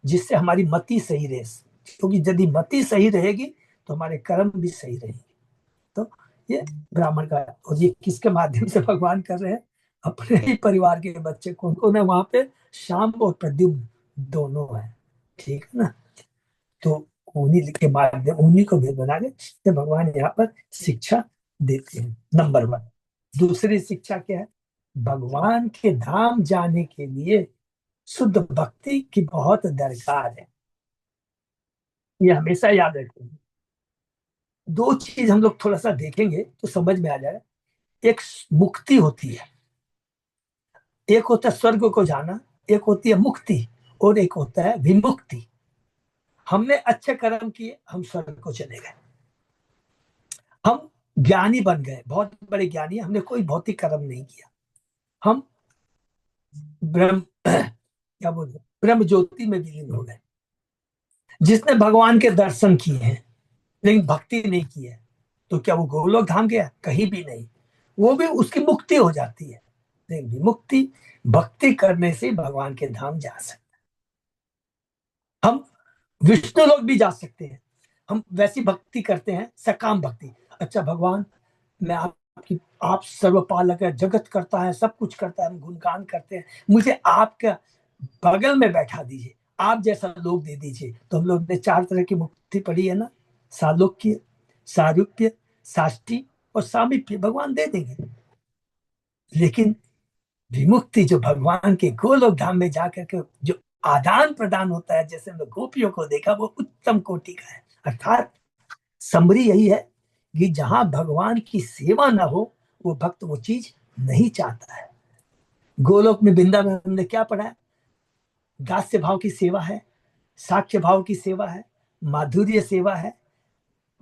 जिससे हमारी मति सही रहे। क्योंकि यदि मति सही रहेगी तो हमारे कर्म भी सही रहेंगे। तो ये ब्राह्मण का, और ये किसके माध्यम से भगवान कर रहे हैं, अपने ही परिवार के बच्चे कौन कौन है वहां पे, शाम और प्रद्युम्न दोनों है, ठीक है ना। तो उन्हीं के माध्यम, उन्हीं को भेद बना के भगवान यहाँ पर शिक्षा देते हैं। नंबर 1। दूसरी शिक्षा क्या है, भगवान के धाम जाने के लिए शुद्ध भक्ति की बहुत दरकार है, ये हमेशा याद रखेंगे। दो चीज हम लोग थोड़ा सा देखेंगे तो समझ में आ जाएगा। एक मुक्ति होती है, एक होता है स्वर्ग को जाना, एक होती है मुक्ति, और एक होता है विमुक्ति। हमने अच्छे कर्म किए, हम स्वर्ग को चले गए, हम ज्ञानी बन गए, बहुत बड़े ज्ञानी, हमने कोई भौतिक कर्म नहीं किया, हम ब्रह्म क्या बोलते, ब्रह्म ज्योति में विलीन हो गए। जिसने भगवान के दर्शन किए हैं लेकिन भक्ति नहीं की है, तो क्या वो गोलोक धाम गया, कहीं भी नहीं, वो भी उसकी मुक्ति हो जाती है। लेकिन विमुक्ति भक्ति करने से भगवान के धाम जा सकते, हम विष्णु लोक भी जा सकते हैं। हम वैसी भक्ति करते हैं, सकाम भक्ति, अच्छा भगवान मैं आपकी, आप सर्वपालक है, जगत करता है, सब कुछ करता है, हम गुणगान करते हैं, मुझे आपका बगल में बैठा दीजिए, आप जैसा लोग दे दीजिए। तो हम लोग ने 4 तरह की मुक्ति पढ़ी है ना, सालोक्य, सारूप्य, साष्टी और सामीप्य, भगवान दे देंगे। लेकिन विमुक्ति जो भगवान के गोलोक धाम में जाकर के जो आदान प्रदान होता है, जैसे हम लोग गोपियों को देखा, वो उत्तम कोटि का है। अर्थात समरी यही है कि जहां भगवान की सेवा ना हो, वो भक्त वो चीज नहीं चाहता है। गोलोक में, वृंदावन में हमने क्या पढ़ा है, दास्य भाव की सेवा है, साक्ष्य भाव की सेवा है, माधुर्य सेवा है,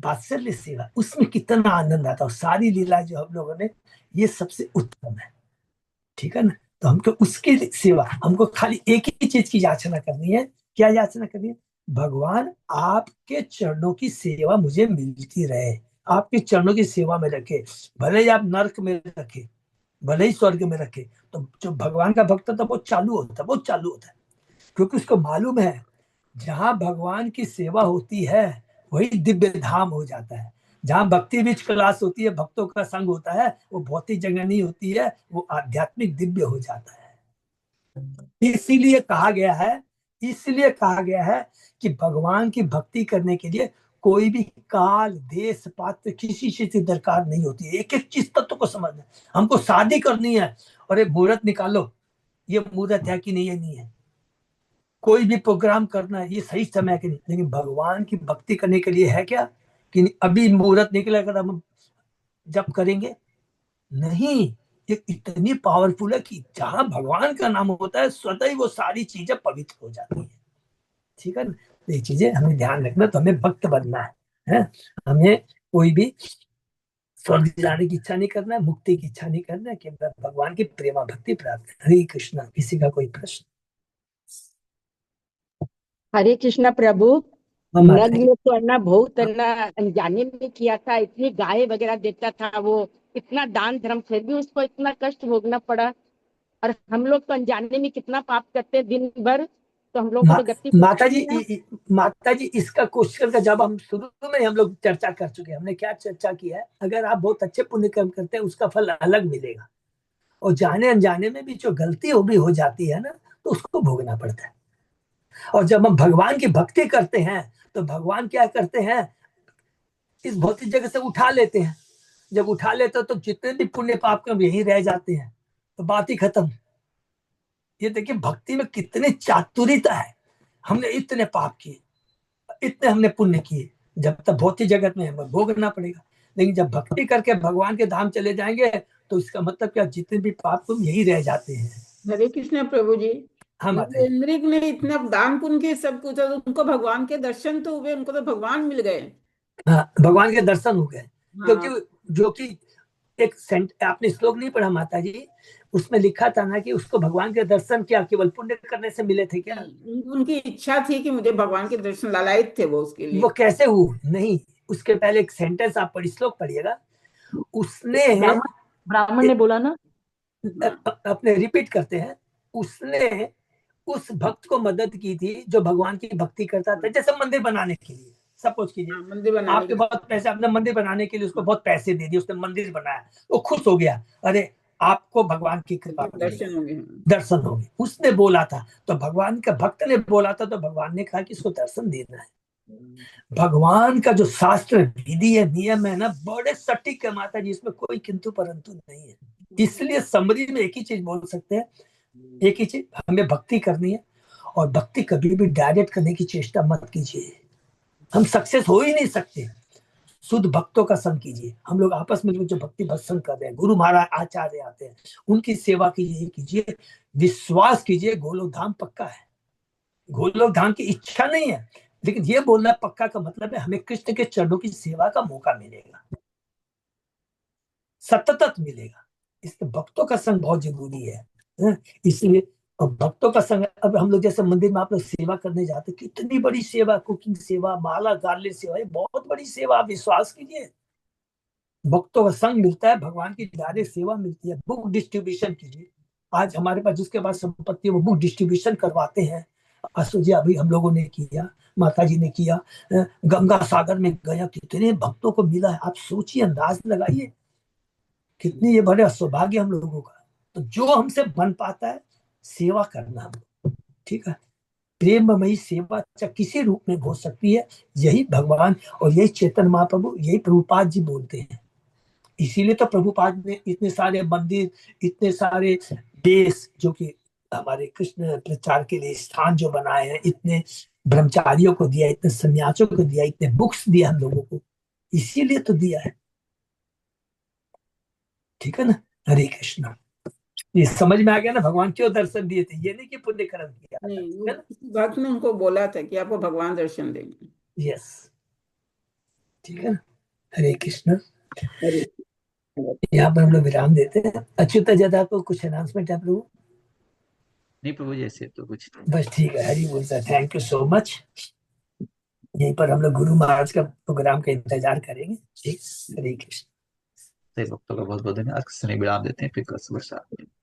वात्सल्य सेवा, उसमें कितना आनंद आता है। सारी लीला जो हम लोगों ने, ये सबसे उत्तम है, ठीक है ना। तो हमको उसकी सेवा, हमको खाली एक ही चीज की याचना करनी है। क्या याचना करनी है? भगवान आपके चरणों की सेवा मुझे मिलती रहे, आपके चरणों की सेवा में रखे। भले ही आप नरक में रखे, भले ही स्वर्ग में रखे, तो जो भगवान का भक्त था वो चालू होता है, वो चालू होता है, क्योंकि उसको मालूम है जहां भगवान की सेवा होती है वही दिव्य धाम हो जाता है। जहां भक्ति बीच क्लास होती है, भक्तों का संग होता है, वो भौतिक जगह नहीं होती है, वो आध्यात्मिक दिव्य हो जाता है। इसीलिए कहा गया है, इसलिए कहा गया है कि भगवान की भक्ति करने के लिए कोई भी काल, देश, पात्र, किसी चीज की दरकार नहीं होती है। एक एक चीज तत्व को समझना है। हमको शादी करनी है, अरे मुहूर्त निकालो, ये मुहूर्त है कि नहीं, ये नहीं है। कोई भी प्रोग्राम करना है, ये सही समय है कि नहीं। लेकिन भगवान की भक्ति करने के लिए है क्या कि अभी मुहूर्त निकलेगा हम जब करेंगे? नहीं, ये इतनी पावरफुल है कि जहां भगवान का नाम होता है स्वतः ही वो सारी चीजें पवित्र हो जाती है, ठीक है ना। ये चीजें हमें ध्यान रखना। तो हमें भक्त बनना है? हमें कोई भी स्वर्ग जाने की इच्छा नहीं करना है, मुक्ति की इच्छा नहीं करना है, केवल भगवान की प्रेमा भक्ति प्राप्त करना। हरे कृष्णा। किसी का कोई प्रश्न? हरे कृष्णा प्रभु। हाँ माता नग जी। में तो अन्ना बहुत अन्ना अनजाने में किया था, इतनी गाय वगैरह देता था वो, इतना दान धर्म, फिर भी उसको इतना कष्ट भोगना पड़ा। और हम लोग तो अनजाने में कितना पाप करते हैं दिन भर, तो हम लोग को मा, तो गति माता पड़ती जी, नहीं ना। माता जी, इसका क्वेश्चन का जवाब हम शुरू में हम लोग चर्चा कर चुके हैं। हमने क्या चर्चा किया है? अगर आप बहुत अच्छे पुण्य कर्म करते हैं उसका फल अलग मिलेगा, और जाने अनजाने में भी जो गलती हो भी हो जाती है ना, तो उसको भोगना पड़ता है। और जब हम भगवान की भक्ति करते हैं तो भगवान क्या करते हैं, इस भौतिक जगत से उठा लेते हैं। जब उठा लेते हैं तो जितने भी पुण्य पाप कर्म यही रह जाते हैं, तो बात ही खत्म। ये देखिए भक्ति में कितनी चातुर्यता है। हमने इतने पाप किए, इतने हमने पुण्य किए, जब तक भौतिक जगत में हमें भोगना पड़ेगा। लेकिन जब भक्ति करके भगवान के धाम चले जाएंगे तो इसका मतलब क्या, जितने भी पाप तुम यही रह जाते हैं। हरे कृष्ण प्रभु जी। हाँ माता जी। इंद्रिक ने इतना दान पुण्य के सब कुछ, और उनको भगवान के दर्शन तो हुए, उनको तो भगवान मिल गए। हाँ, भगवान के दर्शन हो गए। क्योंकि हाँ, जो कि एक सेंट, आपने श्लोक नहीं पढ़ा माता जी, उसमें लिखा था ना कि उसको भगवान के दर्शन क्या केवल पुण्य करने से मिले थे क्या? उनकी इच्छा थी कि मुझे भगवान के दर्शन, लालायित थे वो उसके वो लिए। कैसे हुए? नहीं, उसके पहले एक सेंटेंस आप पढ़ी, श्लोक पढ़िएगा। उसने ब्राह्मण ब्राह्मण ने बोला ना। अपने रिपीट करते हैं, उसने उस भक्त को मदद की थी जो भगवान की भक्ति करता था। जैसे मंदिर बनाने के लिए, सपोज कीजिए हाँ, मंदिर बनाने आपके के बहुत पैसे, आपने मंदिर बनाने के लिए उसको बहुत पैसे दे दिए, उसने मंदिर बनाया, वो खुश हो गया, अरे आपको भगवान की कृपा मिल गई, दर्शन होंगे। हाँ। दर्शन हो गए। उसने बोला था, तो भगवान का भक्त ने बोला था, तो भगवान ने कहा कि इसको दर्शन देना है। भगवान का जो शास्त्र विधि है, नियम है ना, बड़े सटीक है माता जी, इसमें कोई किंतु परंतु नहीं है। इसलिए समरी में एक ही चीज बोल सकते हैं, एक ही चीज, हमें भक्ति करनी है। और भक्ति कभी भी डायरेक्ट करने की चेष्टा मत कीजिए, हम सक्सेस हो ही नहीं सकते। शुद्ध भक्तों का संग कीजिए। हम लोग आपस में जो भक्ति भत्सन कर रहे हैं, गुरु महाराज आचार्य आते हैं, उनकी सेवा कीजिए, विश्वास कीजिए, गोलोक धाम पक्का है। गोलोक धाम की इच्छा नहीं है, लेकिन ये बोलना पक्का का मतलब है हमें कृष्ण के चरणों की सेवा का मौका मिलेगा, सतत मिलेगा। इसलिए भक्तों का संग बहुत जरूरी है। इसलिए अब भक्तों का संग, अब हम लोग जैसे मंदिर में आप लोग सेवा करने जाते, कितनी बड़ी सेवा, कुकिंग सेवा, माला गार्ले सेवा, ये बहुत बड़ी सेवा, आप विश्वास कीजिए। भक्तों का संग मिलता है, भगवान की डायरेक्ट सेवा मिलती है। बुक डिस्ट्रीब्यूशन कीजिए, आज हमारे पास जिसके पास संपत्ति है वो बुक डिस्ट्रीब्यूशन करवाते हैं। असुजी अभी हम लोगों ने किया, माता जी ने किया, गंगा सागर में गया, कितने भक्तों को मिला है, आप सोचिए, अंदाज लगाइए कितनी ये बड़े सौभाग्य हम लोगों का। तो जो हमसे बन पाता है, सेवा करना, ठीक है। प्रेममयी सेवा चाहे किसी रूप में हो सकती है, यही भगवान और यही चेतन महाप्रभु, यही प्रभुपाद जी बोलते हैं। इसीलिए तो प्रभुपाद ने इतने सारे मंदिर, इतने सारे देश जो कि हमारे कृष्ण प्रचार के लिए स्थान जो बनाए हैं, इतने ब्रह्मचारियों को दिया, इतने सन्यासियों को दिया, इतने बुक्स दिया हम लोगों को, इसीलिए तो दिया है, ठीक है ना। हरे कृष्णा। ये समझ में आ गया ना, भगवान क्यों दर्शन दिए थे? ये नहीं कि पुण्य कर्म किया था, नहीं, ठीक वो है ना। किसी भक्त ने उनको बोला था कि आपको भगवान दर्शन देंगे। यस। ठीक है ना। हरे कृष्ण। हरे यहाँ पर हम लोग विराम देते हैं। अच्युत जदा को कुछ अनाउंसमेंट है प्रभु? नहीं प्रभु जी, ऐसे तो कुछ बस ठीक है, हरि बोल sir, thank you so much. यहीं पर हम लोग गुरु महाराज का प्रोग्राम का इंतजार करेंगे। ठीक, हरे कृष्ण। सही, भक्तों का बहुत बहुत धन्यवाद। आज के समय विराम देते हैं, फिर कल सुबह 7 बजे।